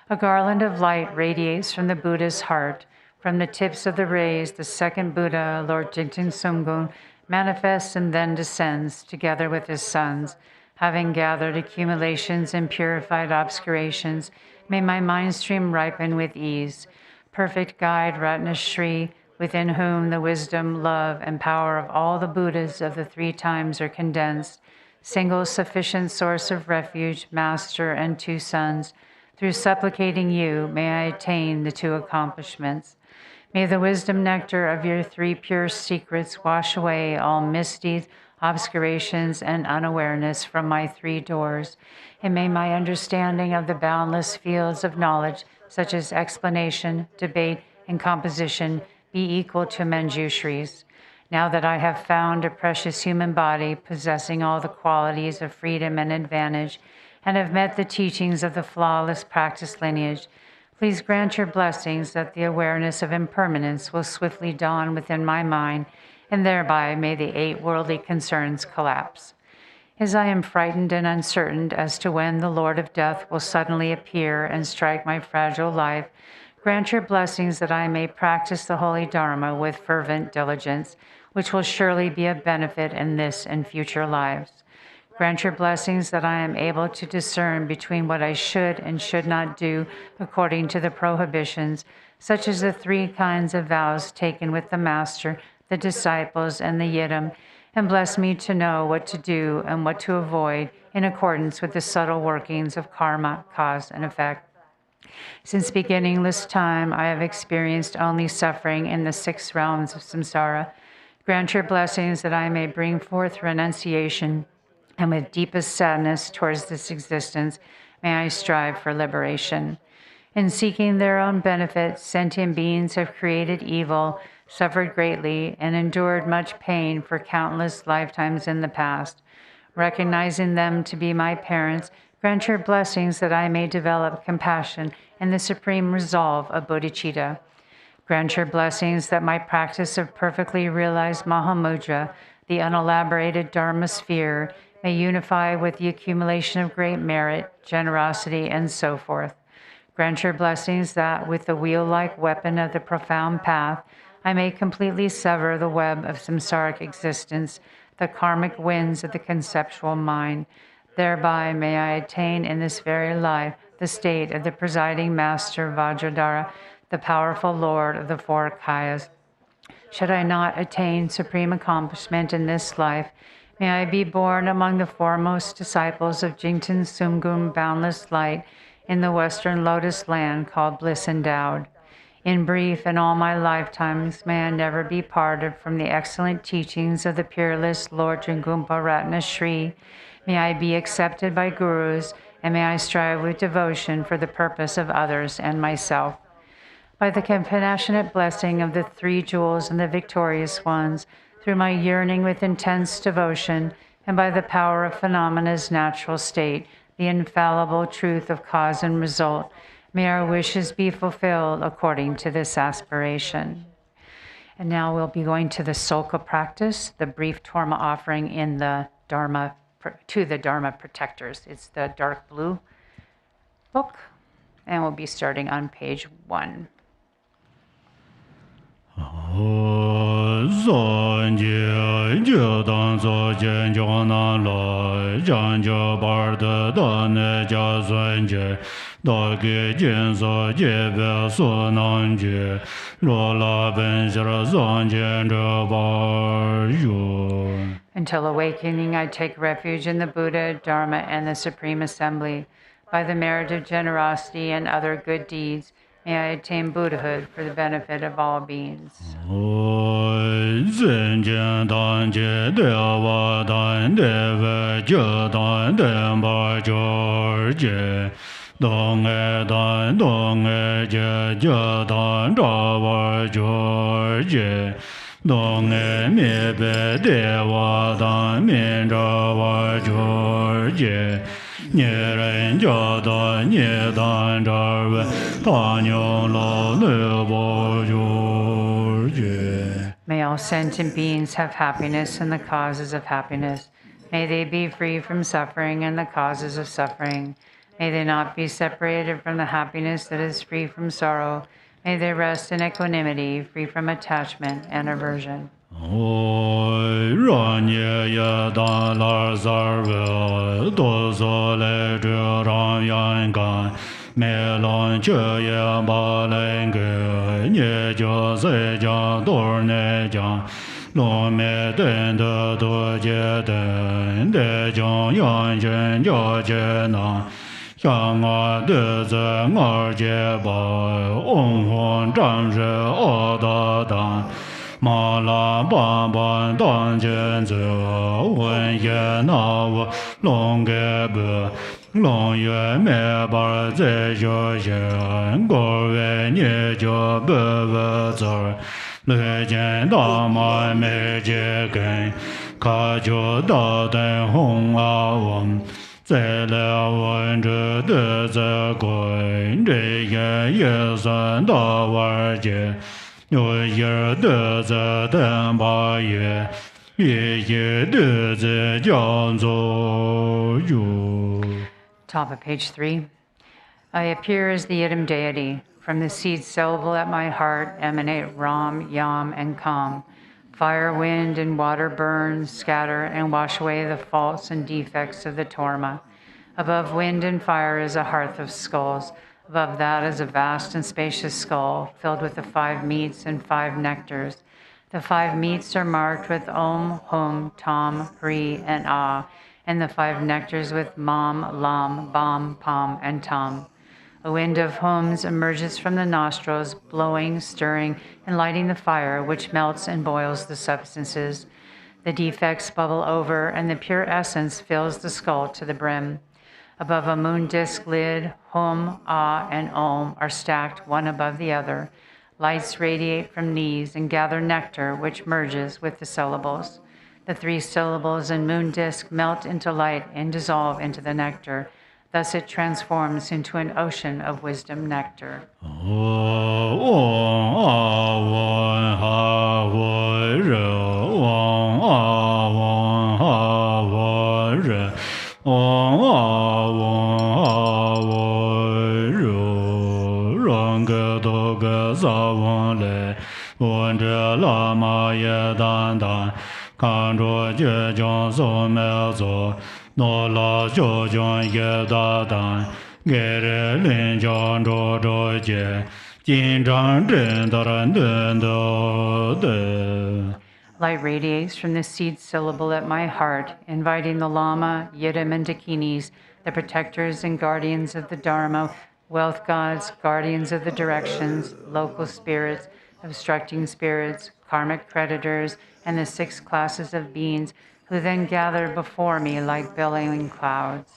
A garland of light radiates from the Buddha's heart. From the tips of the rays, the second Buddha, Lord Jigten Sumgön, manifests and then descends together with his sons. Having gathered accumulations and purified obscurations, may my mind stream ripen with ease. Perfect guide Ratnashri, within whom the wisdom, love, and power of all the Buddhas of the 3 times are condensed, single sufficient source of refuge, master, and 2 sons, through supplicating you, may I attain the 2 accomplishments. May the wisdom nectar of your 3 pure secrets wash away all misdeeds, obscurations, and unawareness from my 3 doors, and may my understanding of the boundless fields of knowledge, such as explanation, debate, and composition, be equal to Manjushri's. Now that I have found a precious human body possessing all the qualities of freedom and advantage, and have met the teachings of the flawless practice lineage, please grant your blessings that the awareness of impermanence will swiftly dawn within my mind, and thereby may the 8 worldly concerns collapse. As I am frightened and uncertain as to when the Lord of Death will suddenly appear and strike my fragile life, grant your blessings that I may practice the holy Dharma with fervent diligence, which will surely be of benefit in this and future lives. Grant your blessings that I am able to discern between what I should and should not do according to the prohibitions, such as the 3 kinds of vows taken with the Master, the disciples, and the Yidam, and bless me to know what to do and what to avoid in accordance with the subtle workings of karma, cause, and effect. Since beginningless time, I have experienced only suffering in the 6 realms of samsara. Grant your blessings that I may bring forth renunciation, and with deepest sadness towards this existence, may I strive for liberation. In seeking their own benefit, sentient beings have created evil, suffered greatly, and endured much pain for countless lifetimes in the past. Recognizing them to be my parents, grant your blessings that I may develop compassion and the supreme resolve of bodhicitta. Grant your blessings that my practice of perfectly realized Mahamudra, the unelaborated Dharma sphere, may unify with the accumulation of great merit, generosity, and so forth. Grant your blessings that, with the wheel-like weapon of the profound path, I may completely sever the web of samsaric existence, the karmic winds of the conceptual mind. Thereby may I attain in this very life the state of the presiding master Vajradhara, the powerful lord of the 4 kayas. Should I not attain supreme accomplishment in this life, may I be born among the foremost disciples of Jigten Sumgön boundless light in the western lotus land called Bliss Endowed. In brief, in all my lifetimes, may I never be parted from the excellent teachings of the peerless Lord Jigumpa Ratnashri. May I be accepted by gurus, and may I strive with devotion for the purpose of others and myself. By the compassionate blessing of the 3 jewels and the victorious ones, through my yearning with intense devotion, and by the power of phenomena's natural state, the infallible truth of cause and result, may our wishes be fulfilled according to this aspiration. And now we'll be going to the Solka practice, the brief Torma offering in the Dharma, to the Dharma protectors. It's the dark blue book, and we'll be starting on page 1. 道给见所结别所能觉，罗拉本心上见者巴哟。 Until awakening, I take refuge in the Buddha, Dharma, and the Supreme Assembly. By the merit of generosity and other good deeds, may I attain Buddhahood for the benefit of all beings. 真见当觉的瓦当的为觉当的巴觉觉，当爱当当爱觉觉当着瓦觉觉。 当爱灭白的瓦当灭着瓦觉觉，女人叫当女当着为大牛老女巴觉觉。 May all sentient beings have happiness and the causes of happiness. May they be free from suffering and the causes of suffering. May they not be separated from the happiness that is free from sorrow. May they rest in equanimity, free from attachment and aversion. 让你也当拉萨尔多所来者让眼干，没浪却也把来个，你就在家多内家，罗没等的多接等的将阳间叫接纳。 像我的在二节把红红战士二大胆，马拉巴巴当前走，文也那我龙个不，龙月没把在学前，各位你就不不走，来见大马没结根，卡就大灯红啊王。 在了问着的在滚，这也算大玩节，有一的在等八月，也的在叫做有。 Top of page 3. I appear as the Yidam deity. From the seed syllable at my heart emanate Ram, Yam, and Kam. Fire, wind, and water burn, scatter, and wash away the faults and defects of the Torma. Above wind and fire is a hearth of skulls. Above that is a vast and spacious skull, filled with the 5 meats and 5 nectars. The 5 meats are marked with Om, Hum, Tam, Hri, and Ah, and the 5 nectars with Mam, Lam, Bam, Pam, and Tam. A wind of hums emerges from the nostrils, blowing, stirring, and lighting the fire, which melts and boils the substances. The defects bubble over, and the pure essence fills the skull to the brim. Above a moon disk lid, Hum, Ah, and Om are stacked one above the other. Lights radiate from these and gather nectar, which merges with the syllables. The 3 syllables in moon disk melt into light and dissolve into the nectar. Thus it transforms into an ocean of wisdom nectar. Lama 也单单看着这将所没做。 诺拉就将也大胆，给人领将着节，紧张真的人的。 Light radiates from the seed syllable at my heart, inviting the Lama, Yidam, and Dakinis, the protectors and guardians of the Dharma, wealth gods, guardians of the directions, local spirits, obstructing spirits, karmic creditors, and the 6 classes of beings, who then gather before me like billowing clouds.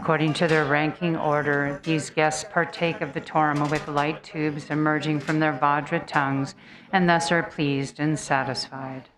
According to their ranking order, these guests partake of the torma with light tubes emerging from their Vajra tongues and thus are pleased and satisfied.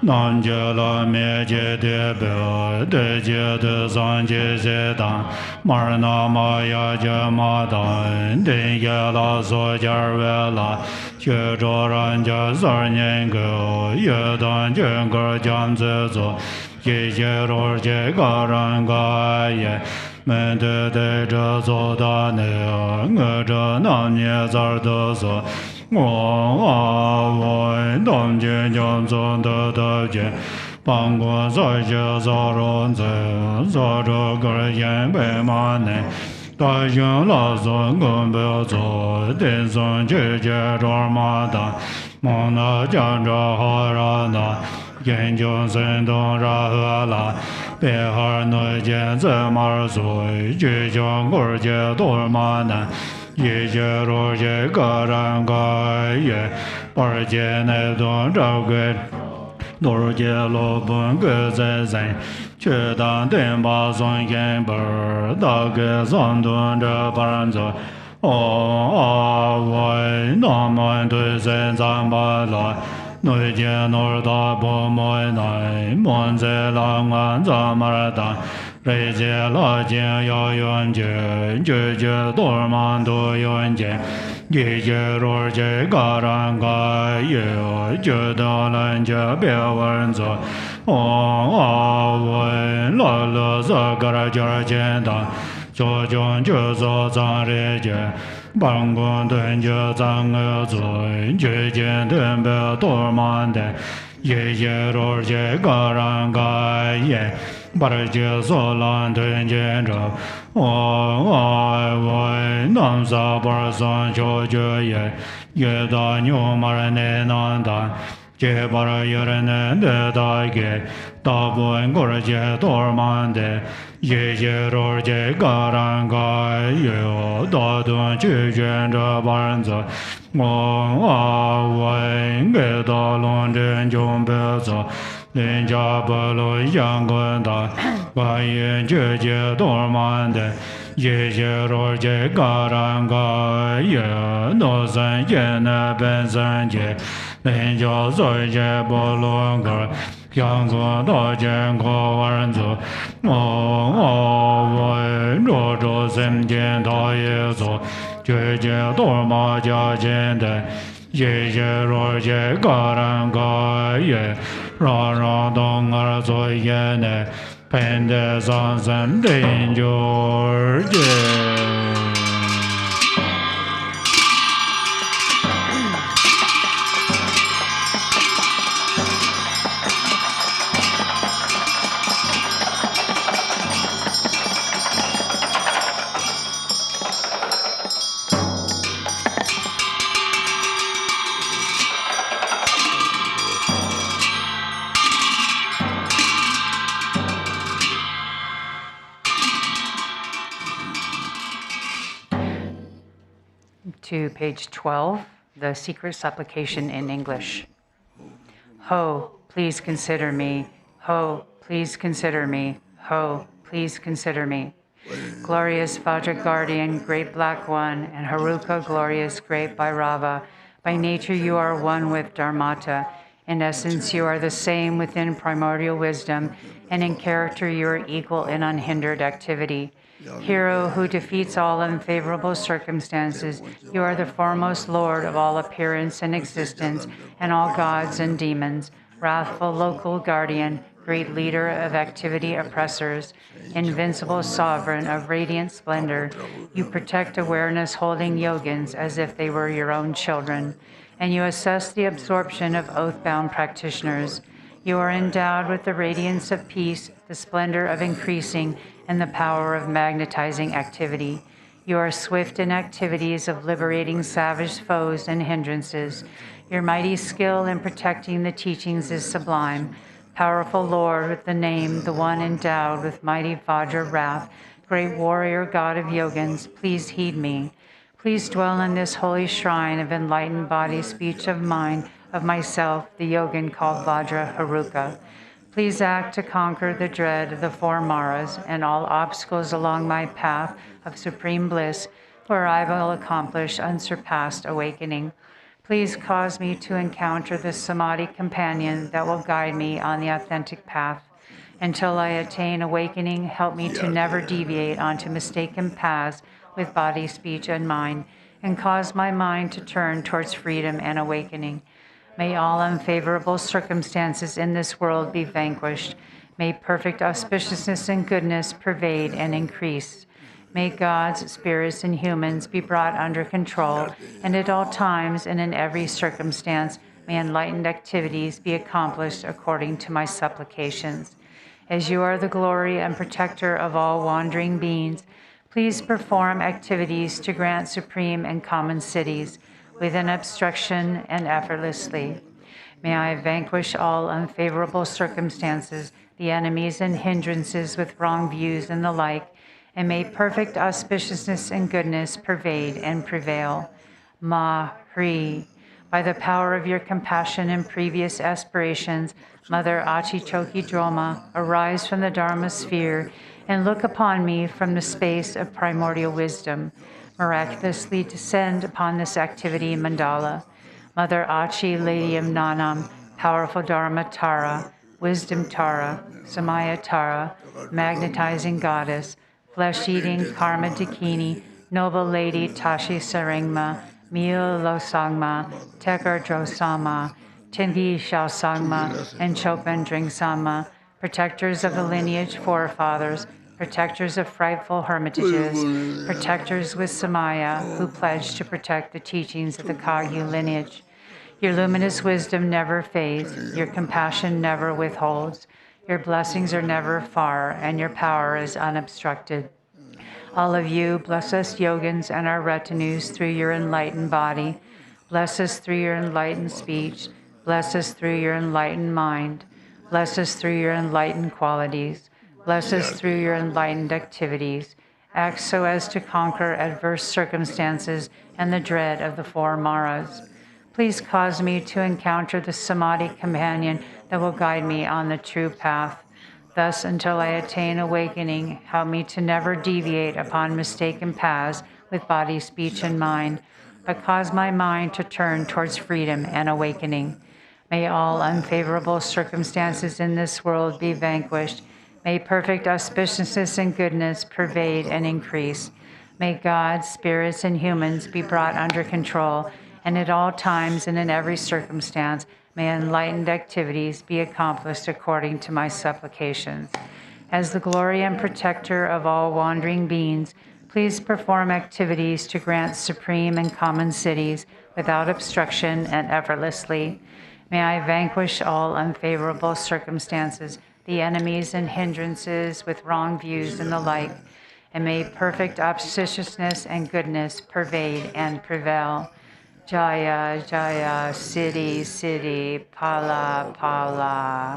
Nanjala meje de be de je de sanje se dan marna maya jama dan de ya la so jar ve la che zho ran ja sar nian ge ye dan jen ge jian zi zo ye ye ro je ga ran ga ye men de de zhe zo da ne nge zhe nan nie zar de so我当今将中的德见，帮过在这造人子，造这个人被马内，大雄老孙更不要做，天生直接抓马达，蒙那将着好人呐，研究神动然和啦，别哈内见怎么水，就将国界多马难。一切如是个人个也，而且那种这个多些罗本个在身，却当天把son根本大个上顿这班子。我那么对身上把来。内见诺大不莫奈，莫在浪安怎么打？人间老见要远见，句句多满都远见，一句若这个人个有，觉得人家别问做，我老了这个人就简单，就将就做咱人间。帮公顿就咱个做，就见顿别多满的，一些若这个人个也。把这所难顿见着，我南沙巴山就觉也大牛马人的难打，这把有人的大给，大部分国家多满的，一些若这个人个有大顿去见着把人做，我给大龙真就别做。人家不露阳光大，把眼直接多满的，一些若这个人个也诺三界那本三界，人家在这不露个，阳光大见过万族，我若着三界他也做，直接多满家见的。一些若这个人个也，让东儿做眼呢，喷的上身顶就结。to page 12, the secret supplication in English. Ho, please consider me. Ho, please consider me. Ho, please consider me. Glorious Vajra Guardian, Great Black One, and Haruka, glorious Great Bhairava, by nature you are one with Dharmata. In essence, you are the same within primordial wisdom, and in character you are equal in unhindered activity. Hero who defeats all unfavorable circumstances, you are the foremost Lord of all appearance and existence, and all gods and demons. Wrathful local guardian, great leader of activity oppressors, invincible sovereign of radiant splendor, you protect awareness holding yogins as if they were your own children, and you assess the absorption of oath-bound practitioners. You are endowed with the radiance of peace, the splendor of increasing, and the power of magnetizing activity. You are swift in activities of liberating savage foes and hindrances. Your mighty skill in protecting the teachings is sublime. Powerful Lord with the name, the one endowed with mighty Vajra wrath, great warrior God of yogins, please heed me. Please dwell in this holy shrine of enlightened body, speech of mind, of myself, the yogin called Vajra Haruka. Please act to conquer the dread of the four Maras and all obstacles along my path of supreme bliss, where I will accomplish unsurpassed awakening. Please cause me to encounter the Samadhi companion that will guide me on the authentic path. Until I attain awakening, help me to never deviate onto mistaken paths with body, speech, and mind, and cause my mind to turn towards freedom and awakening. May all unfavorable circumstances in this world be vanquished. May perfect auspiciousness and goodness pervade and increase. May God's spirits and humans be brought under control, and at all times and in every circumstance, may enlightened activities be accomplished according to my supplications. As you are the glory and protector of all wandering beings, please perform activities to grant supreme and common cities within obstruction and effortlessly. May I vanquish all unfavorable circumstances, the enemies and hindrances with wrong views and the like, and may perfect auspiciousness and goodness pervade and prevail. Ma Hri. By the power of your compassion and previous aspirations, Mother Achi Choki Droma, arise from the Dharma sphere and look upon me from the space of primordial wisdom. Miraculously descend upon this activity mandala. Mother Achi, Lady of Nanam, powerful Dharma Tara, Wisdom Tara, Samaya Tara, magnetizing goddess, flesh-eating Karma Dakini, noble lady Tashi Sarengma, Mio Losangma, Tekar Drosama, Tingi Shaosangma, and Chopan Dringsama, protectors of the lineage forefathers, protectors of frightful hermitages, protectors with Samaya, who pledge to protect the teachings of the Kagyu lineage. Your luminous wisdom never fades, your compassion never withholds, your blessings are never far, and your power is unobstructed. All of you, bless us yogins and our retinues through your enlightened body. Bless us through your enlightened speech. Bless us through your enlightened mind. Bless us through your enlightened qualities. Bless us through your enlightened activities. Act so as to conquer adverse circumstances and the dread of the four Maras. Please cause me to encounter the Samadhi companion that will guide me on the true path. Thus, until I attain awakening, help me to never deviate upon mistaken paths with body, speech, and mind, but cause my mind to turn towards freedom and awakening. May all unfavorable circumstances in this world be vanquished. May perfect auspiciousness and goodness pervade and increase. May God, spirits, and humans be brought under control, and at all times and in every circumstance, may enlightened activities be accomplished according to my supplications. As the glory and protector of all wandering beings, please perform activities to grant supreme and common cities without obstruction and effortlessly. May I vanquish all unfavorable circumstances, the enemies and hindrances with wrong views and the like, and may perfect auspiciousness and goodness pervade and prevail. Jaya, Jaya, Siddhi, Siddhi, Pala, Pala.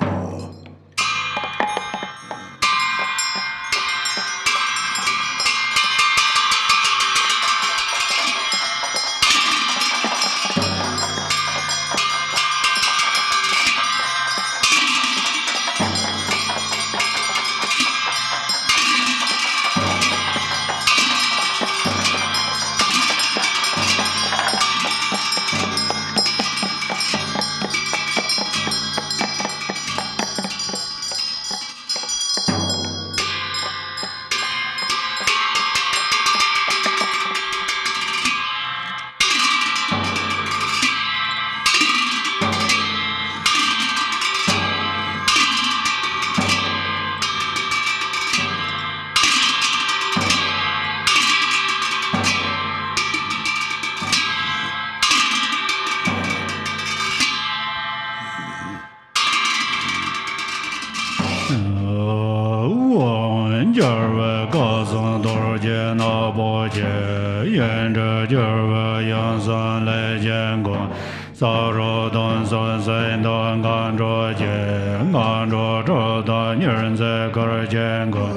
Jerva Gozon Dorje Noboje, Yendre Jerva Yansan Lejengo, Saro Don Son Sen Don Gandroje, Gandro Don Yernze Gorjengo,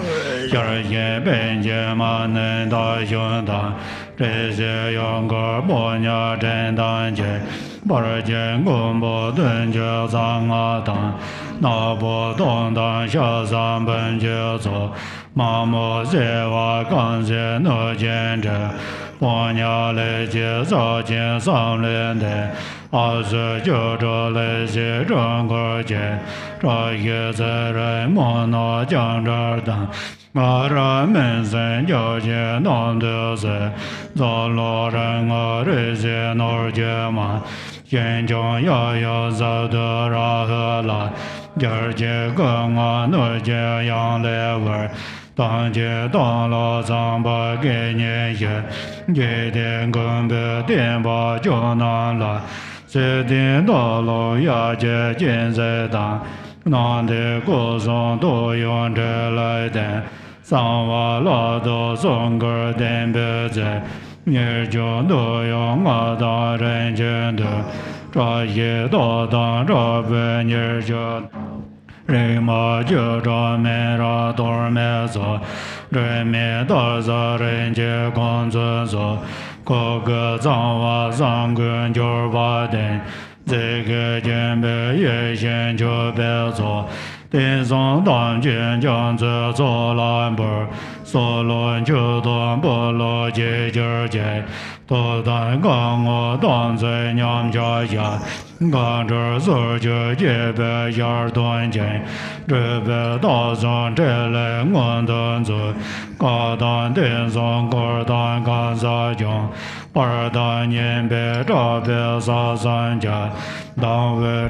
Yerje Benjamin Da Yundan, Reze Younger Bonya Dendanje, Barjen Gumbo Dunja Zangadan, Nabo Don Dan Shazan Benjezo, Mamo Zewa Ganze No Genja, Bonya Leje Zajin Samlende, Az Jodo Leze Rangorje, Raye Zere Mono Jandardan, Mara Menzen Joje Nandeze, Zaloren Areze Norjema, Yenjong Yaya Zadara Hela, Gerje Gonga Norje Yang Lever, Danje Dala Zamba Genye Ye, Yeden Gumbe Denba Jonan La, Zedin Dalo Yaje Jenze Dan, Nande Gozon Do Yon Lai Den, Sanwa La Do Zonger Den Beze, Nirjo Do Yon Ada Ren Jende, Tra Ye Do Dan Ra Be Nirjo, Rima Jura Mera Dormezo, Reme Daza Renje Gonzo, Koga Zanwa Zangun Jorbaden, Zege Jembe Ye Shen Jobezo, Denzong Dan Jen Janze Zolamber, Solon Judon Bolo Je Jerje, Todan Gango Danze Nyam Jaya, Gander Zorje Jebe Yardon Jen, Rebe Dazon Tele Ngondonzo, Gadan Denzong Gordan Ganza Jong, Pardan Yembe Rabe Zazanja, Danwe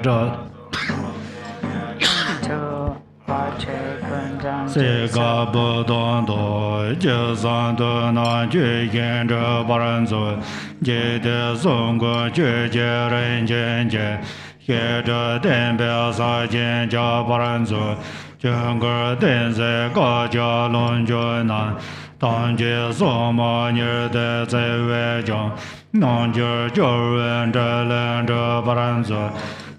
Sega Bodondo, Jezan Dona Jigen Baranzo, Jede Zongo Jeje Renjenje, Yeda Denbel Sajen Baranzo, Jungur Denze Gaja Lonjona, Tanje Soma near the Zewejong, Nonjur Joran Delenda Baranzo,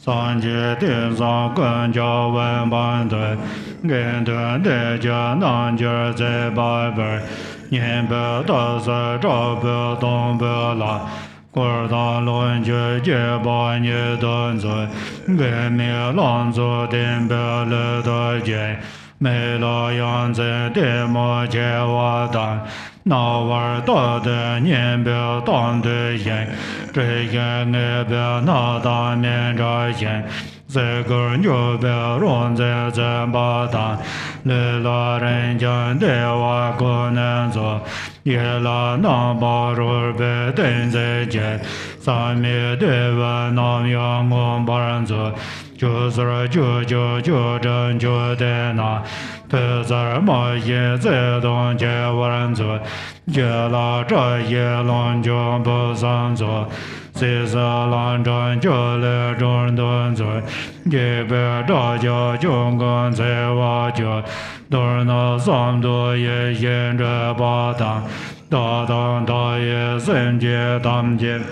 Sanje Tinsa Gunja Wenbande, Gende Deja Nanjur Zebiber, Yembe Daza Drabe Dombela, Gorda Lonje Jeba Nidonzo, Gemi Lanzo Dembele Doje, Mela Yanze Demo Jewadan, Nawar Dade Nienbe Dande Yen, Dregen Nebe Nada Menja Yen, Zegur Nyobe Ronze Zembadan, Lila Renjan Dewa Gonenzo, Yela Nambarur Bedenze Jen, Sami Deva Nam Yang Baranzo, Juzra Juju Judan Judena, Pezar Ma Ye Zedon Jewaranzo, Jela Jaye Lonjon Bozanzo, Caesar London Jole Dondonzo, Gebe Daja Jungon Zewajo, Dorna Samdo Ye Yendre Batan, Dadan Da Ye Zemje Damje,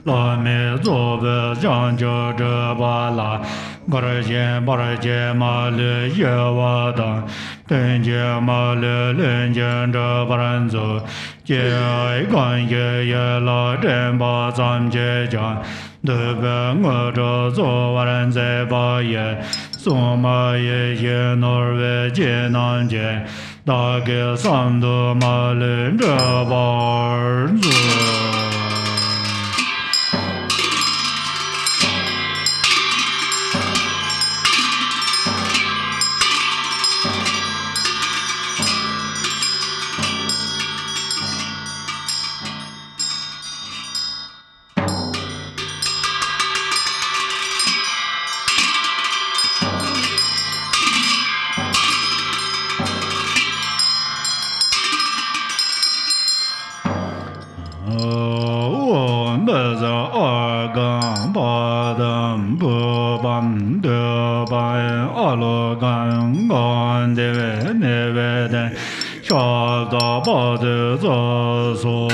Lame Zobe Janjo Jebala, Garchen Barje Male Yewadan, Tenje Male Lenjen Baranzo, Jai Ganye Yela Demba Zamje Jan, Debe Ngodo Zowaran Zebaye, Soma Ye Norve Jenanje, Dage Sando Male Jabarzo. da ba de za so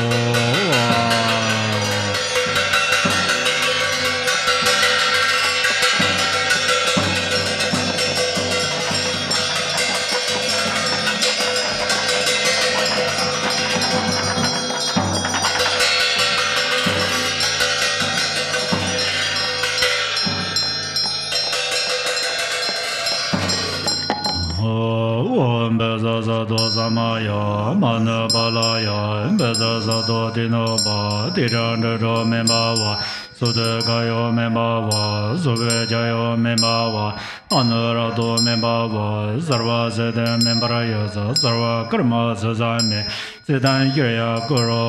do samaya mana balaya beza do dino ba diranda do memba wa sude gayo memba wa sube jayo memba wa anura do memba wa sarva sede membra yasa sarva karma sazame sedan yaya guru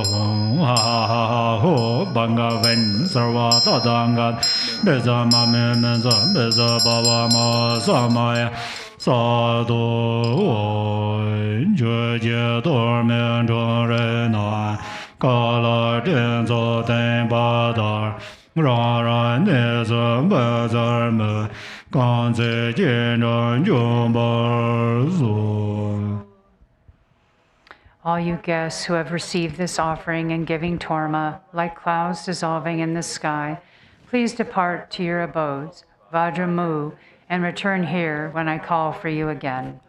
ha ha ha ha ho banga ven sarva tadanga beza mame menza beza baba ma samaya sa do jue jie dor men zhong ren na ga la den zo den ba dar ra ra ne zhe ba zhe me gang zi jian zhang zhong ba zu. All you guests who have received this offering and giving torma, like clouds dissolving in the sky, please depart to your abodes, Vajramu, and return here when I call for you again.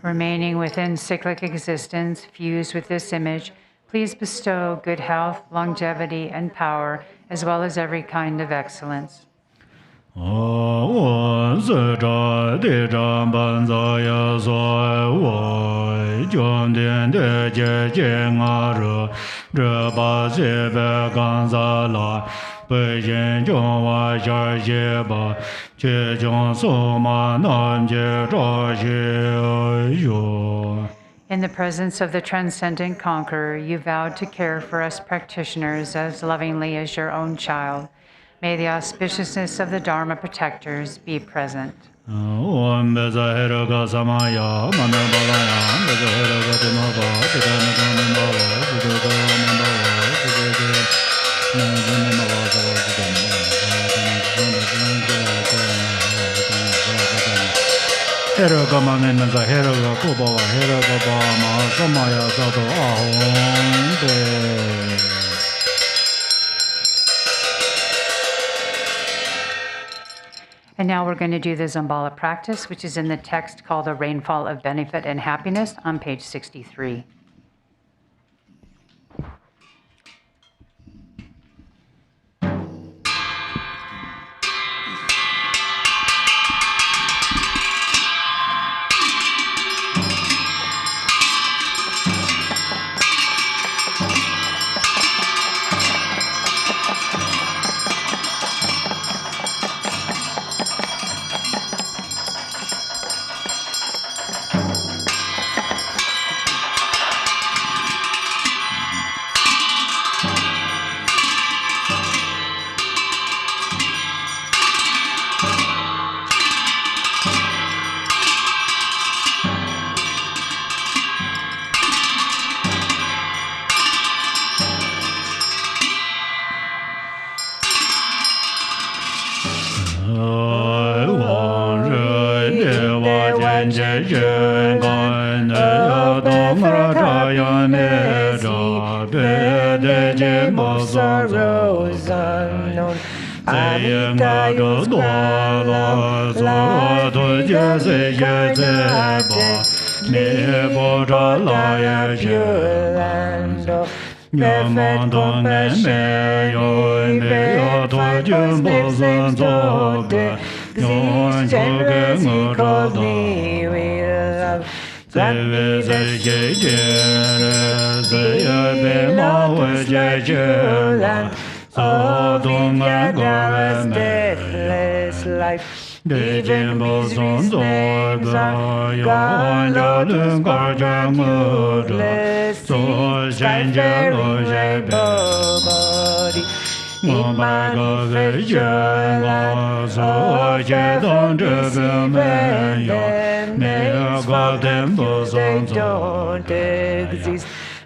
Remaining within cyclic existence, fused with this image, please bestow good health, longevity, and power, as well as every kind of excellence. In the presence of the transcendent conqueror, you vowed to care for us practitioners as lovingly as your own child. May the auspiciousness of the Dharma protectors be present. And now we're going to do the Zambala practice, which is in the text called The Rainfall of Benefit and Happiness on page 63.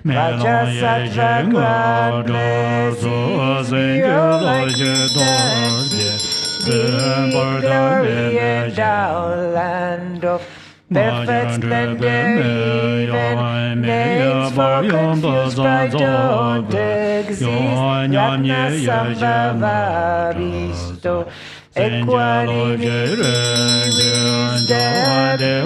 Raja Sattva grandness is zero like the glory and downland of perfect splendor, even names for confused pride don't exist. Ratna Sambhava bestow equanimity,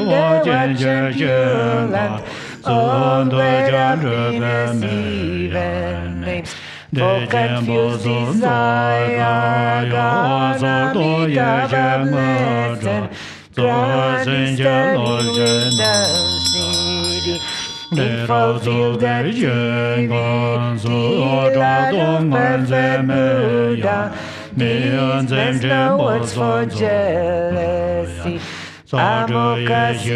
wisdom, and all great happiness, even names for confused desire. God, Amitabha, blessed and grant study wisdom's needy. In fulfilled activity, light of perfect Buddha, means no words for jealousy. Amoksha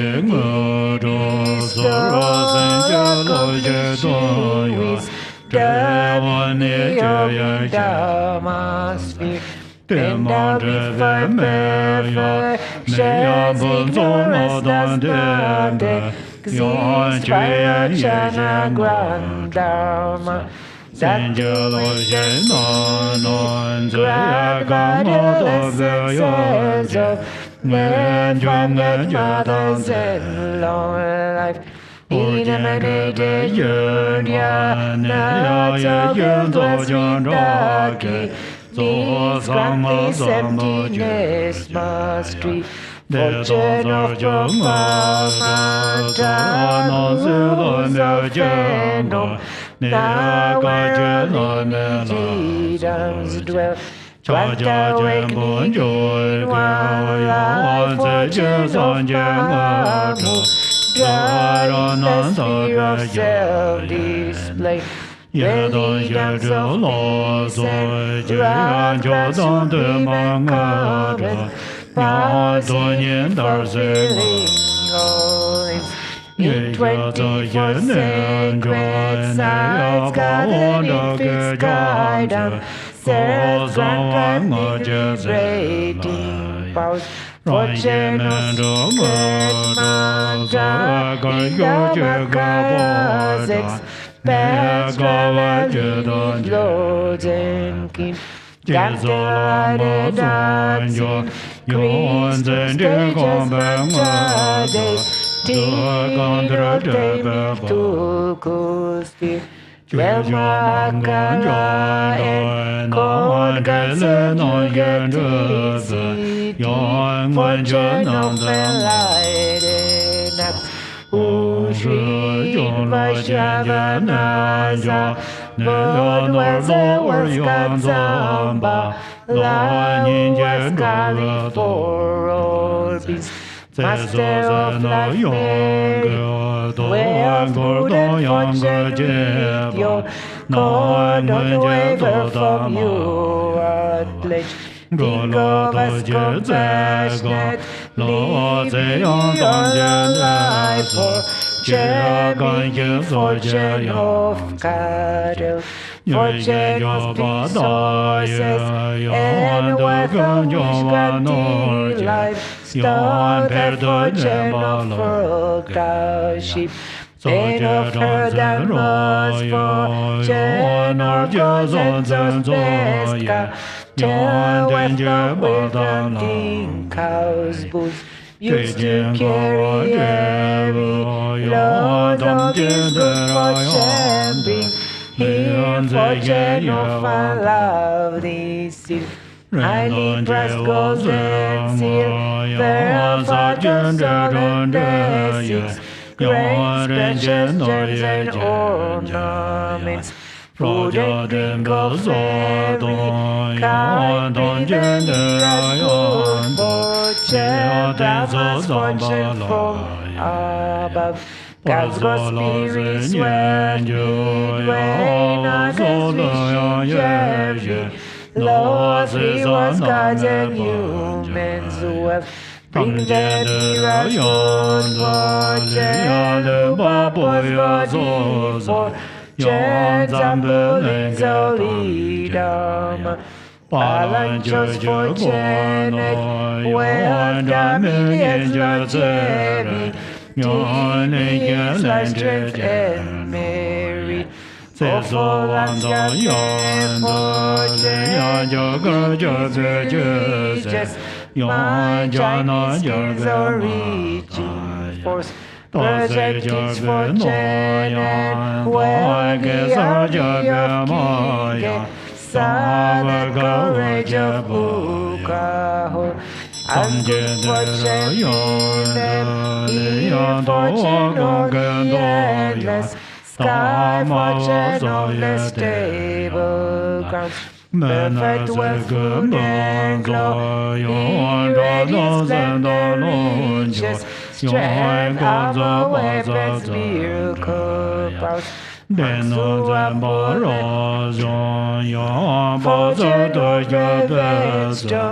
wisdom, your Dharma sphere. Endowed with perfections, ignorance does not exist. Vajrayana Grand Dharma, Grand guardian success of man, forget mothers and long life. Eliminated Yurya, Vidaki, means practice emptiness mastery. Fortune of profound rules of Venom, now where Nidams dwell. Grant awakening while life fortunes of Mamu, drawing the sphere of self-display. Yadams of peace and round transforming and common, passing for filling all limbs. In 24 sacred sites, gathered in fixed guidance, serves grand liberating powers. Fortune of secret mantra, Dhammakaya expands revelries, lords and kings. Captivated dancing, Greece stages mantra days, Tirotame Tulkusphere. 12 Makara and cold guts and unity, fortune of enlightened acts. Shri Vaishnavana, Lord was Katsamba, Lord was Kali for all peace. Master of life, where prudent fortune lead your cord, don't waver from your pledge. Think of us compassionate, leave your life for sharing fortune of cattle. Fortune of peace horses, and wealth of witchcraft life. Start that fortune of frugal sheep. Then of herd and moss, fortune of gods and best cattle. Wealth of wisdom, king cows, bulls. Used to carry heavy loads of this good fortune bring. Here fortune of our lovely seal. Highly priced gold and silver, fortunes of blessings, great precious gems and ornaments. Food and drink of every kind, generous food, fortune, thousands fortune from above. God's good spirits when you reign against vision, Lord's rewards, gods and humans wealth. Bring the dearest fortune, purpose for chants and buildings of Dharma. Palanchos fortunate, wealth, dominions, longevity, deeds, life, strength, and merit. Se so wan da yan da le yan ja gar ja be je se yan ja na ja be ma da se ja be no yan da ge sa ja be ma ya sa va ga re ja bu ka ho Tam je de ra yan da le yan da wa ga ga da ya Sky fortune on the stable grounds. Perfect wealth, food and glory. In his splendor reaches. Strength of our weapons, miracle powers. Denno zemba razon ya baza da ya besta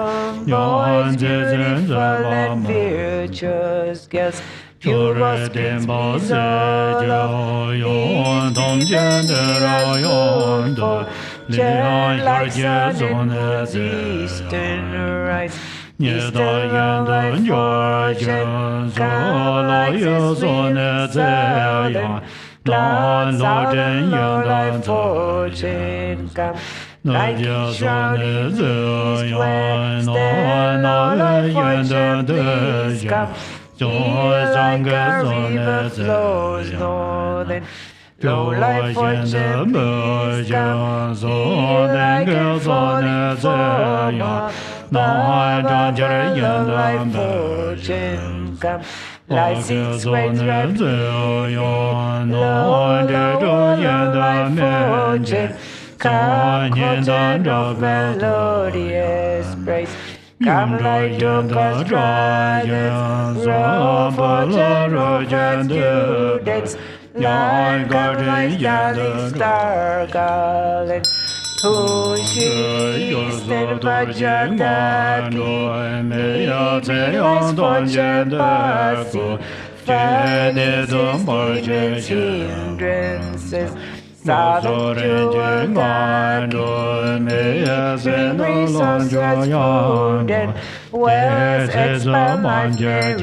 yan zezen zeba virtuous girls pure demba zeja yan tom jendera yan do le like sun as eastern rise Yeda yanda jorjan zola yuzon zeya Clouds out and your life fortune come like shrouded east, west, and all of fortune come. Joy like a river flows northern. Low life fortune come. Here like falling former. Baba, your life fortune come. Like six waves wrapped in low, life fortune. Conquered of melodious praise. Come like Chöpa dragons, fortune over students. Lord, come like darling star garland. Who she's in Vajradati, Nice fortune passing, furnace demons hindrances. Solid pure God, bring resources food and wealth expanded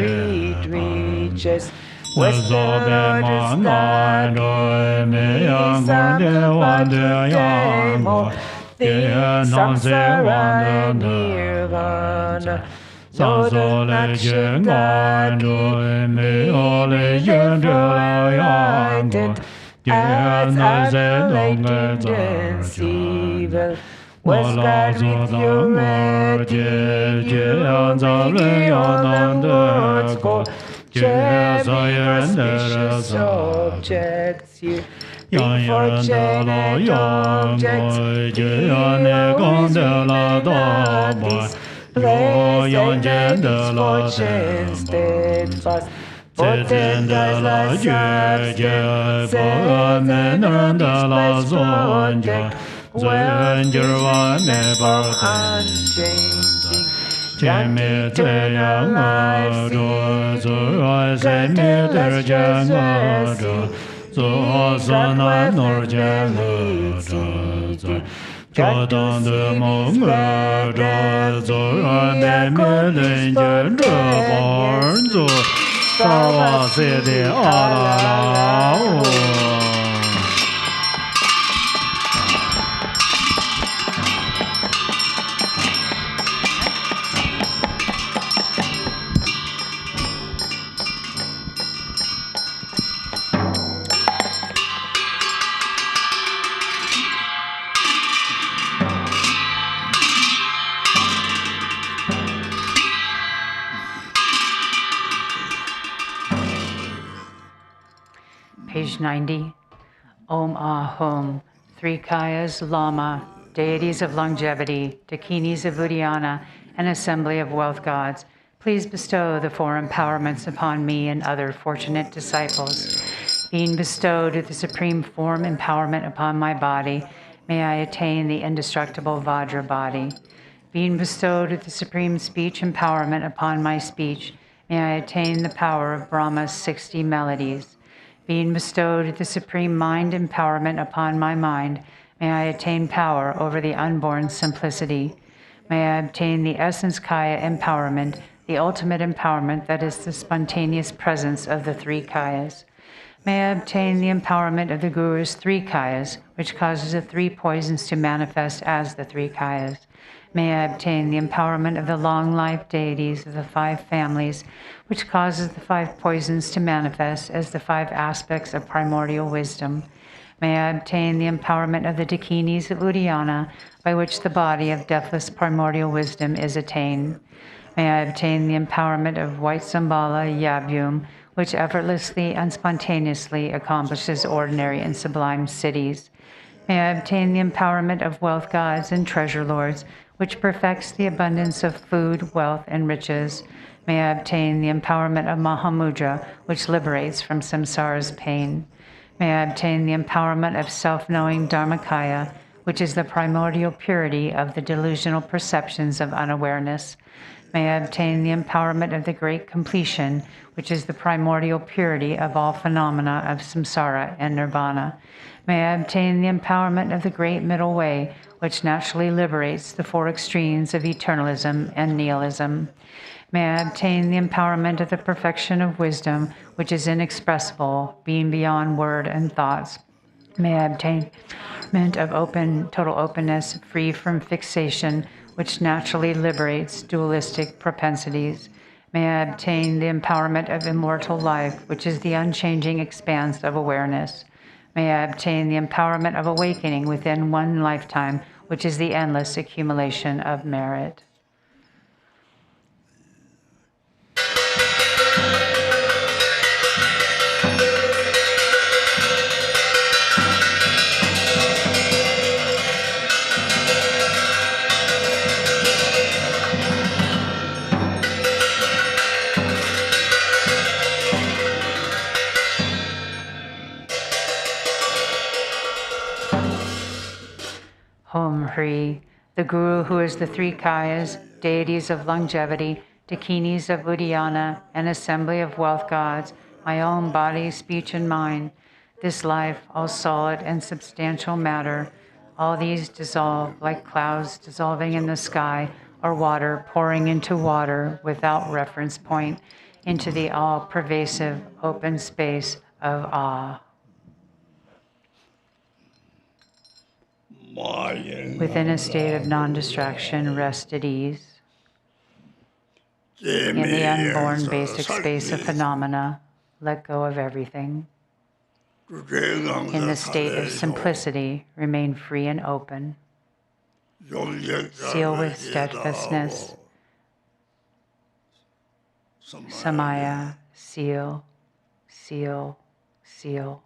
reaches. Western majesty, the samsara nirvana. Northern Nakshatra, enlightened as abundance evil. Western with your red, on the world's core. Champions vicious objects you bring fortune and objects bodies place and fortune steadfast potent as la substance seven object never unchanging Jami Tayang Ado, Zami Terjang Ado, Zosana Norjang Ado, Jodan de Mongada, Zoran Melinjan Bornzo, Sawa City Alala. Page 90. Om Ahum, three Kayas, Lama, deities of longevity, Dakinis of Uddiyana, and assembly of wealth gods, please bestow the four empowerments upon me and other fortunate disciples. Being bestowed with the supreme form empowerment upon my body, may I attain the indestructible Vajra body. Being bestowed with the supreme speech empowerment upon my speech, may I attain the power of Brahma's 60 melodies. Being bestowed with the supreme mind empowerment upon my mind, may I attain power over the unborn simplicity. May I obtain the essence Kaya empowerment, the ultimate empowerment that is the spontaneous presence of the three Kayas. May I obtain the empowerment of the Guru's 3 kayas, which causes the 3 poisons to manifest as the 3 kayas. May I obtain the empowerment of the long life deities of the 5 families, which causes the 5 poisons to manifest as the 5 aspects of primordial wisdom. May I obtain the empowerment of the Dakinis of Uddiyana, by which the body of deathless primordial wisdom is attained. May I obtain the empowerment of White Sambala Yabum, which effortlessly and spontaneously accomplishes ordinary and sublime cities. May I obtain the empowerment of wealth gods and treasure lords, which perfects the abundance of food, wealth, and riches. May I obtain the empowerment of Mahamudra, which liberates from samsara's pain. May I obtain the empowerment of self-knowing Dharmakaya, which is the primordial purity of the delusional perceptions of unawareness. May I obtain the empowerment of the great completion, which is the primordial purity of all phenomena of samsara and nirvana. May I obtain the empowerment of the great middle way, which naturally liberates the 4 extremes of eternalism and nihilism. May I obtain the empowerment of the perfection of wisdom, which is inexpressible, being beyond word and thoughts. May I obtain of total openness, free from fixation, which naturally liberates dualistic propensities. May I obtain the empowerment of immortal life, which is the unchanging expanse of awareness. May I obtain the empowerment of awakening within one lifetime, which is the endless accumulation of merit. Om Hri, the Guru who is the 3 kayas, deities of longevity, Dakinis of Uddiyana, and assembly of wealth gods, my own body, speech, and mind, this life, all solid and substantial matter, all these dissolve like clouds dissolving in the sky, or water pouring into water without reference point, into the all-pervasive open space of awe. Within a state of non-distraction, rest at ease. In the unborn basic space of phenomena, let go of everything. In the state of simplicity, remain free and open. Seal with steadfastness. Samaya, seal, seal, seal.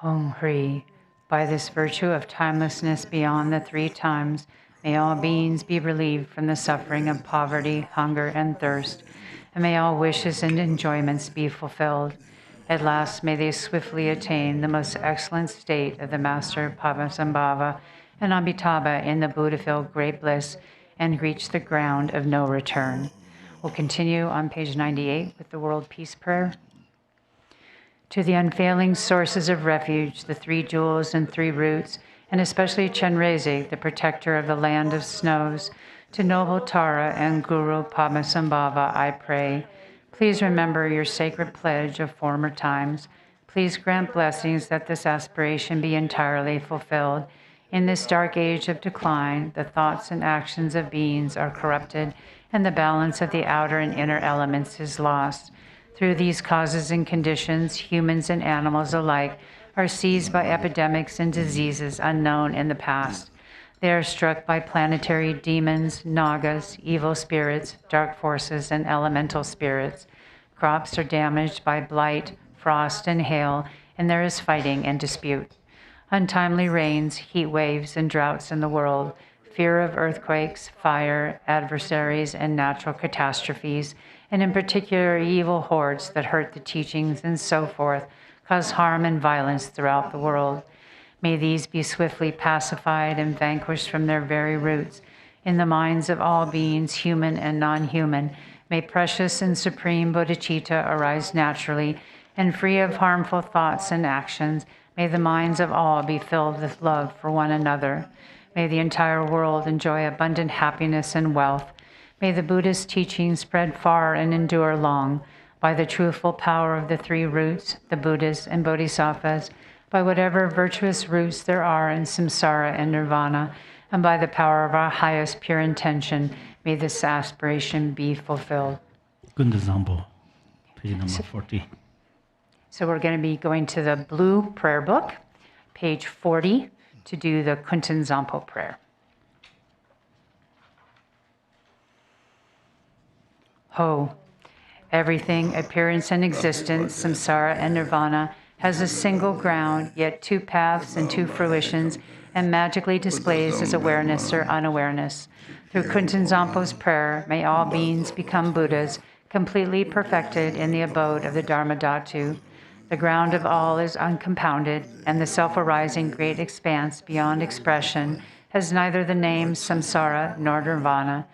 Om Hri, by this virtue of timelessness beyond the 3 times, may all beings be relieved from the suffering of poverty, hunger, and thirst, and may all wishes and enjoyments be fulfilled. At last, may they swiftly attain the most excellent state of the Master Padmasambhava and Amitabha in the Buddha-filled great bliss and reach the ground of no return. We'll continue on page 98 with the World Peace Prayer. To the unfailing sources of refuge, the 3 jewels and 3 roots, and especially Chenrezig, the protector of the land of snows, to noble Tara and Guru Padmasambhava, I pray. Please remember your sacred pledge of former times. Please grant blessings that this aspiration be entirely fulfilled. In this dark age of decline, the thoughts and actions of beings are corrupted, and the balance of the outer and inner elements is lost. Through these causes and conditions, humans and animals alike are seized by epidemics and diseases unknown in the past. They are struck by planetary demons, nagas, evil spirits, dark forces, and elemental spirits. Crops are damaged by blight, frost, and hail, and there is fighting and dispute. Untimely rains, heat waves, and droughts in the world, fear of earthquakes, fire, adversaries, and natural catastrophes, and in particular evil hordes that hurt the teachings and so forth, cause harm and violence throughout the world. May these be swiftly pacified and vanquished from their very roots. In the minds of all beings, human and non-human, may precious and supreme bodhicitta arise naturally, and free of harmful thoughts and actions, may the minds of all be filled with love for one another. May the entire world enjoy abundant happiness and wealth. May the Buddhist teachings spread far and endure long. By the truthful power of the three roots, the Buddhas and Bodhisattvas, by whatever virtuous roots there are in samsara and nirvana, and by the power of our highest pure intention, may this aspiration be fulfilled. Good example. Page number 40. So we're going to be going to the blue prayer book, page 40, to do the Kunten Zampo prayer. Ho. Everything, appearance and existence, samsara and nirvana, has a single ground, yet two paths and two fruitions, and magically displays as awareness or unawareness. Through Kunten Zampo's prayer, may all beings become Buddhas, completely perfected in the abode of the Dharma Dhatu. The ground of all is uncompounded, and the self-arising great expanse beyond expression has neither the name samsara nor nirvana.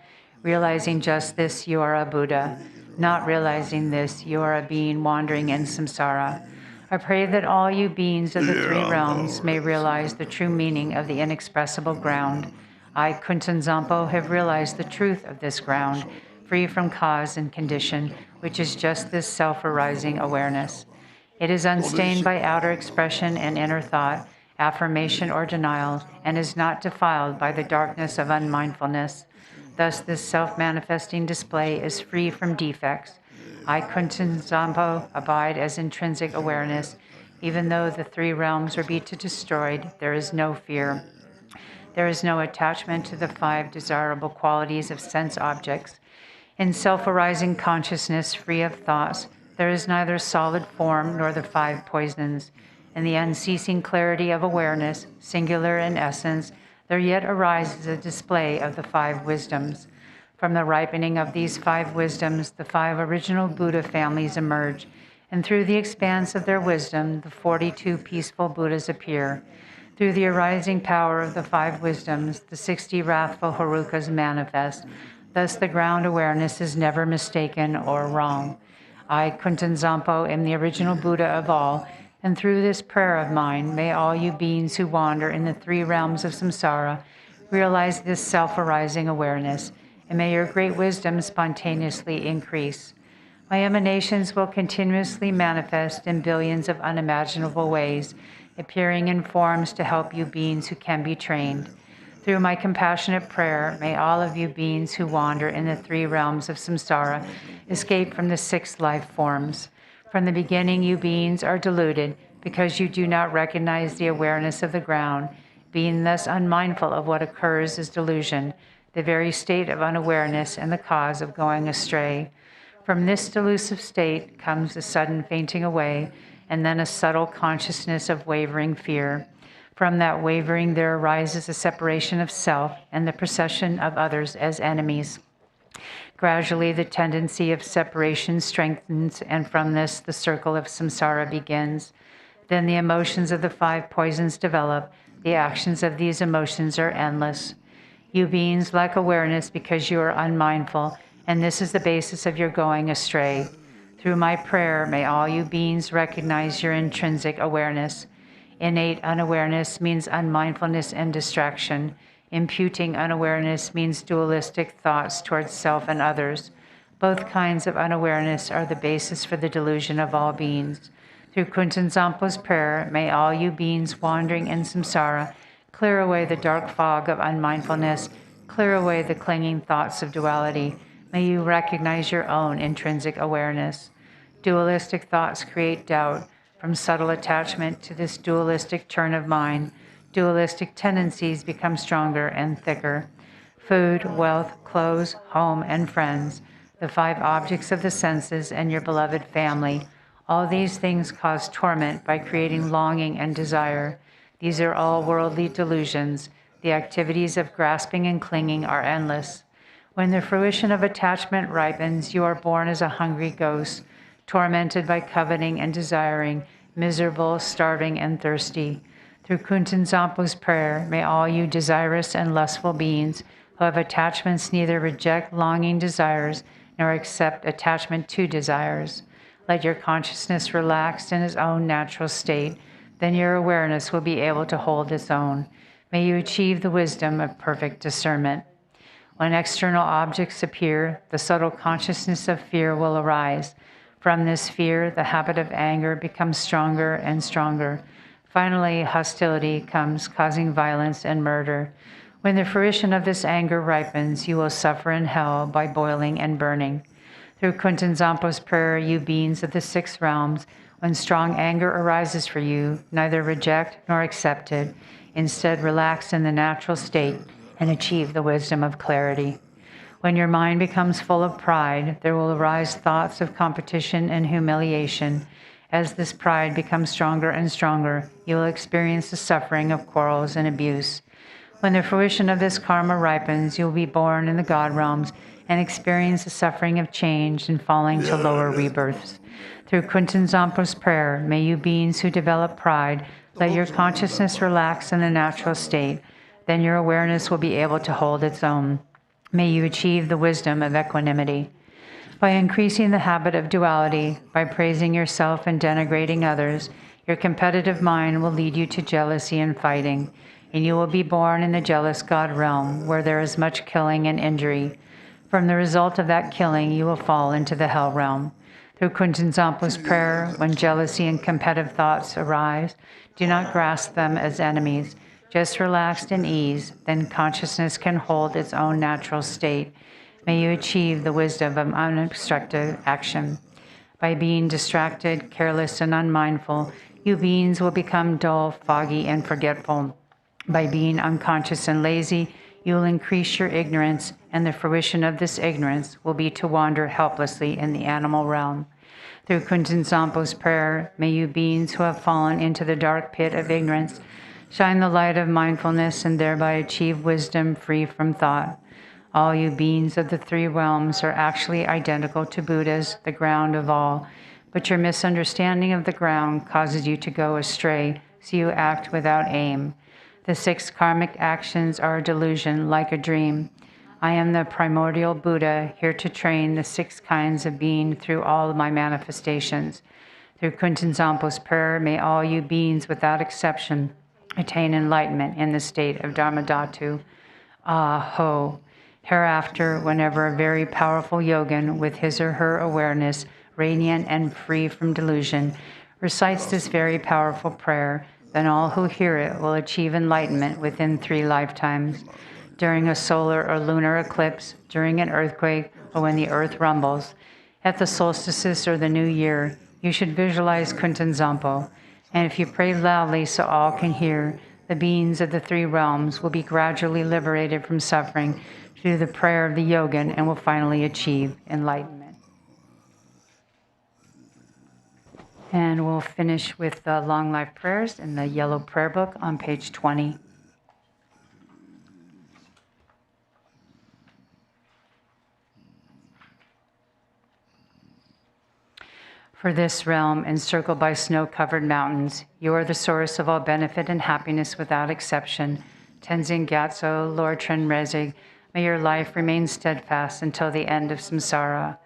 Realizing just this, you are a Buddha. Not realizing this, you are a being wandering in samsara. I pray that all you beings of the three realms may realize the true meaning of the inexpressible ground. I, Kunten Zampo, have realized the truth of this ground, free from cause and condition, which is just this self-arising awareness. It is unstained by outer expression and inner thought, affirmation or denial, and is not defiled by the darkness of unmindfulness. Thus, this self-manifesting display is free from defects. I, Kunten Zampo, abide as intrinsic awareness. Even though the three realms are be destroyed, there is no fear. There is no attachment to the five desirable qualities of sense objects. In self-arising consciousness, free of thoughts, there is neither solid form nor the five poisons. In the unceasing clarity of awareness, singular in essence, there yet arises a display of the five wisdoms. From the ripening of these five wisdoms, the five original Buddha families emerge, and through the expanse of their wisdom, the 42 peaceful Buddhas appear. Through the arising power of the five wisdoms, the 60 wrathful Herukas manifest. Thus the ground awareness is never mistaken or wrong. I, Kunten Zampo, am the original Buddha of all, and through this prayer of mine, may all you beings who wander in the three realms of samsara realize this self-arising awareness, and may your great wisdom spontaneously increase. My emanations will continuously manifest in billions of unimaginable ways, appearing in forms to help you beings who can be trained. Through my compassionate prayer, may all of you beings who wander in the three realms of samsara escape from the 6 life forms. From the beginning, you beings are deluded because you do not recognize the awareness of the ground. Being thus unmindful of what occurs is delusion, the very state of unawareness and the cause of going astray. From this delusive state comes a sudden fainting away, and then a subtle consciousness of wavering fear. From that wavering, there arises a separation of self and the perception of others as enemies. Gradually, the tendency of separation strengthens, and from this, the circle of samsara begins. Then the emotions of the 5 poisons develop. The actions of these emotions are endless. You beings lack awareness because you are unmindful, and this is the basis of your going astray. Through my prayer, may all you beings recognize your intrinsic awareness. Innate unawareness means unmindfulness and distraction. Imputing unawareness means dualistic thoughts towards self and others. Both kinds of unawareness are the basis for the delusion of all beings. Through Kunten Zampo's prayer, may all you beings wandering in samsara Clear away the dark fog of unmindfulness. Clear away the clinging thoughts of duality. May you recognize your own intrinsic awareness. Dualistic thoughts create doubt. From subtle attachment to this dualistic turn of mind, dualistic tendencies become stronger and thicker. Food, wealth, clothes, home, and friends, the 5 objects of the senses, and your beloved family. All these things cause torment by creating longing and desire. These are all worldly delusions. The activities of grasping and clinging are endless. When the fruition of attachment ripens, you are born as a hungry ghost, tormented by coveting and desiring, miserable, starving, and thirsty. Through Kunten Zampo's prayer, may all you desirous and lustful beings who have attachments neither reject longing desires nor accept attachment to desires. Let your consciousness relax in its own natural state. Then your awareness will be able to hold its own. May you achieve the wisdom of perfect discernment. When external objects appear, the subtle consciousness of fear will arise. From this fear, the habit of anger becomes stronger and stronger. Finally, hostility comes, causing violence and murder. When the fruition of this anger ripens, you will suffer in hell by boiling and burning. Through Kunten Zampo's prayer, you beings of the 6 realms, when strong anger arises for you, neither reject nor accept it. Instead, relax in the natural state and achieve the wisdom of clarity. When your mind becomes full of pride, there will arise thoughts of competition and humiliation. As this pride becomes stronger and stronger, you will experience the suffering of quarrels and abuse. When the fruition of this karma ripens, you will be born in the God realms and experience the suffering of change and falling to lower rebirths. Through Kunten Zampo's prayer, may you beings who develop pride, let your consciousness relax in the natural state. Then your awareness will be able to hold its own. May you achieve the wisdom of equanimity. By increasing the habit of duality, by praising yourself and denigrating others, your competitive mind will lead you to jealousy and fighting, and you will be born in the jealous God realm, where there is much killing and injury. From the result of that killing, you will fall into the hell realm. Through Kunten Zampo's prayer, when jealousy and competitive thoughts arise, do not grasp them as enemies. Just relaxed and ease, then consciousness can hold its own natural state. May you achieve the wisdom of unobstructed action. By being distracted, careless, and unmindful, you beings will become dull, foggy, and forgetful. By being unconscious and lazy, you will increase your ignorance, and the fruition of this ignorance will be to wander helplessly in the animal realm. Through Kunten Zampo's prayer, may you beings who have fallen into the dark pit of ignorance shine the light of mindfulness and thereby achieve wisdom free from thought. All you beings of the 3 realms are actually identical to Buddhas, the ground of all, but your misunderstanding of the ground causes you to go astray, so you act without aim. The 6 karmic actions are a delusion, like a dream. I am the primordial Buddha, here to train the 6 kinds of being through all of my manifestations. Through Kunten Zampo's prayer, may all you beings without exception attain enlightenment in the state of Dharmadhatu. Ah-ho. Hereafter, whenever a very powerful yogin with his or her awareness, radiant and free from delusion, recites this very powerful prayer, then all who hear it will achieve enlightenment within 3 lifetimes. During a solar or lunar eclipse, during an earthquake, or when the earth rumbles, at the solstices or the new year, you should visualize Kunten Zampo. And if you pray loudly so all can hear, the beings of the 3 realms will be gradually liberated from suffering through the prayer of the yogin and will finally achieve enlightenment. And we'll finish with the long life prayers in the yellow prayer book on page 20. For this realm, encircled by snow-covered mountains, you are the source of all benefit and happiness without exception. Tenzin Gyatso, Lord Trenrezig, may your life remain steadfast until the end of samsara.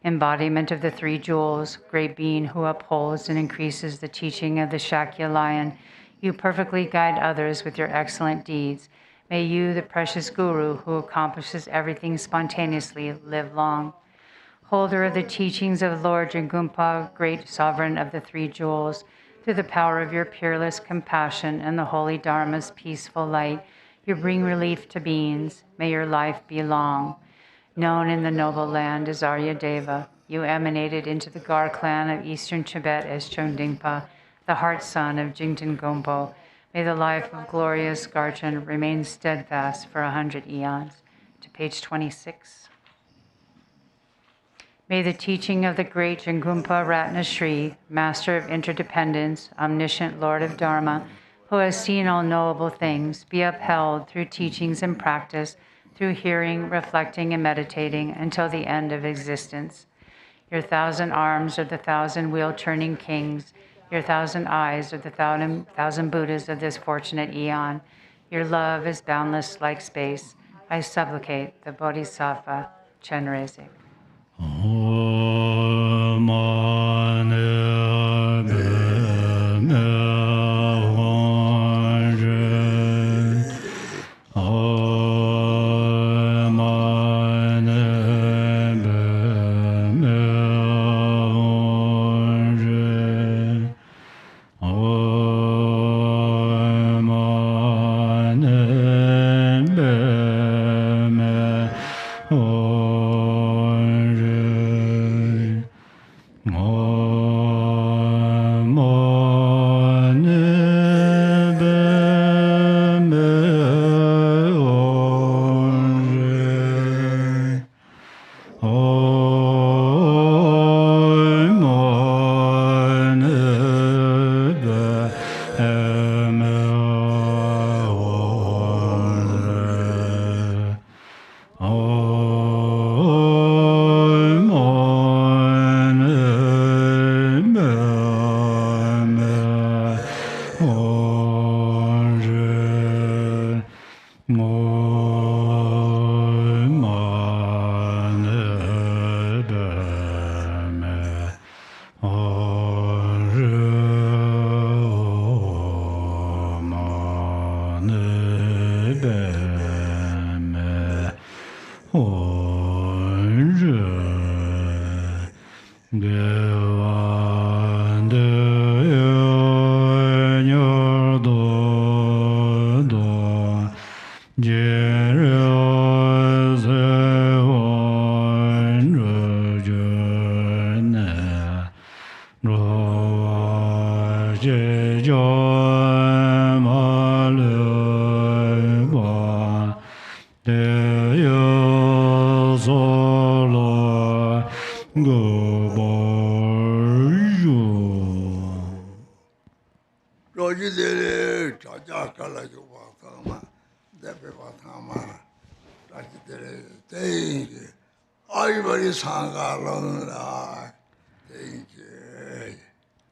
Embodiment of the 3 jewels, great being who upholds and increases the teaching of the Shakya lion, you perfectly guide others with your excellent deeds. May you, the precious Guru who accomplishes everything spontaneously, live long. Holder of the teachings of Lord Jingumpa, great sovereign of the 3 jewels, Through the power of your peerless compassion and the holy Dharma's peaceful light, you bring relief to beings. May your life be long. Known in the noble land as Arya Deva, you emanated into the Gar clan of eastern Tibet as Chöngdingpa, the heart son of Jigten Gompo. May the life of glorious Garchen remain steadfast for 100 eons. To page 26. May the teaching of the great Jigten Ratna Shri, Master of Interdependence, Omniscient Lord of Dharma, who has seen all knowable things, be upheld through teachings and practice, through hearing, reflecting, and meditating until the end of existence. Your 1,000 arms are the 1,000 wheel-turning kings. Your 1,000 eyes are the 1,000 Buddhas of this fortunate eon. Your love is boundless like space. I supplicate the Bodhisattva Chenrezig.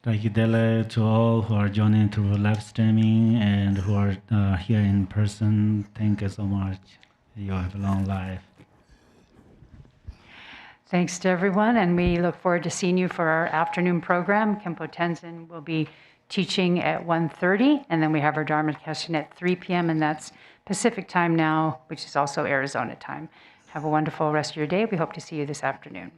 Thank you, Dele, to all who are joining through live streaming and who are here in person. Thank you so much. You have a long life. Thanks to everyone, and we look forward to seeing you for our afternoon program. Khenpo Tenzin will be teaching at 1:30, and then we have our Dharma session at 3 p.m., and that's Pacific time now, which is also Arizona time. Have a wonderful rest of your day. We hope to see you this afternoon.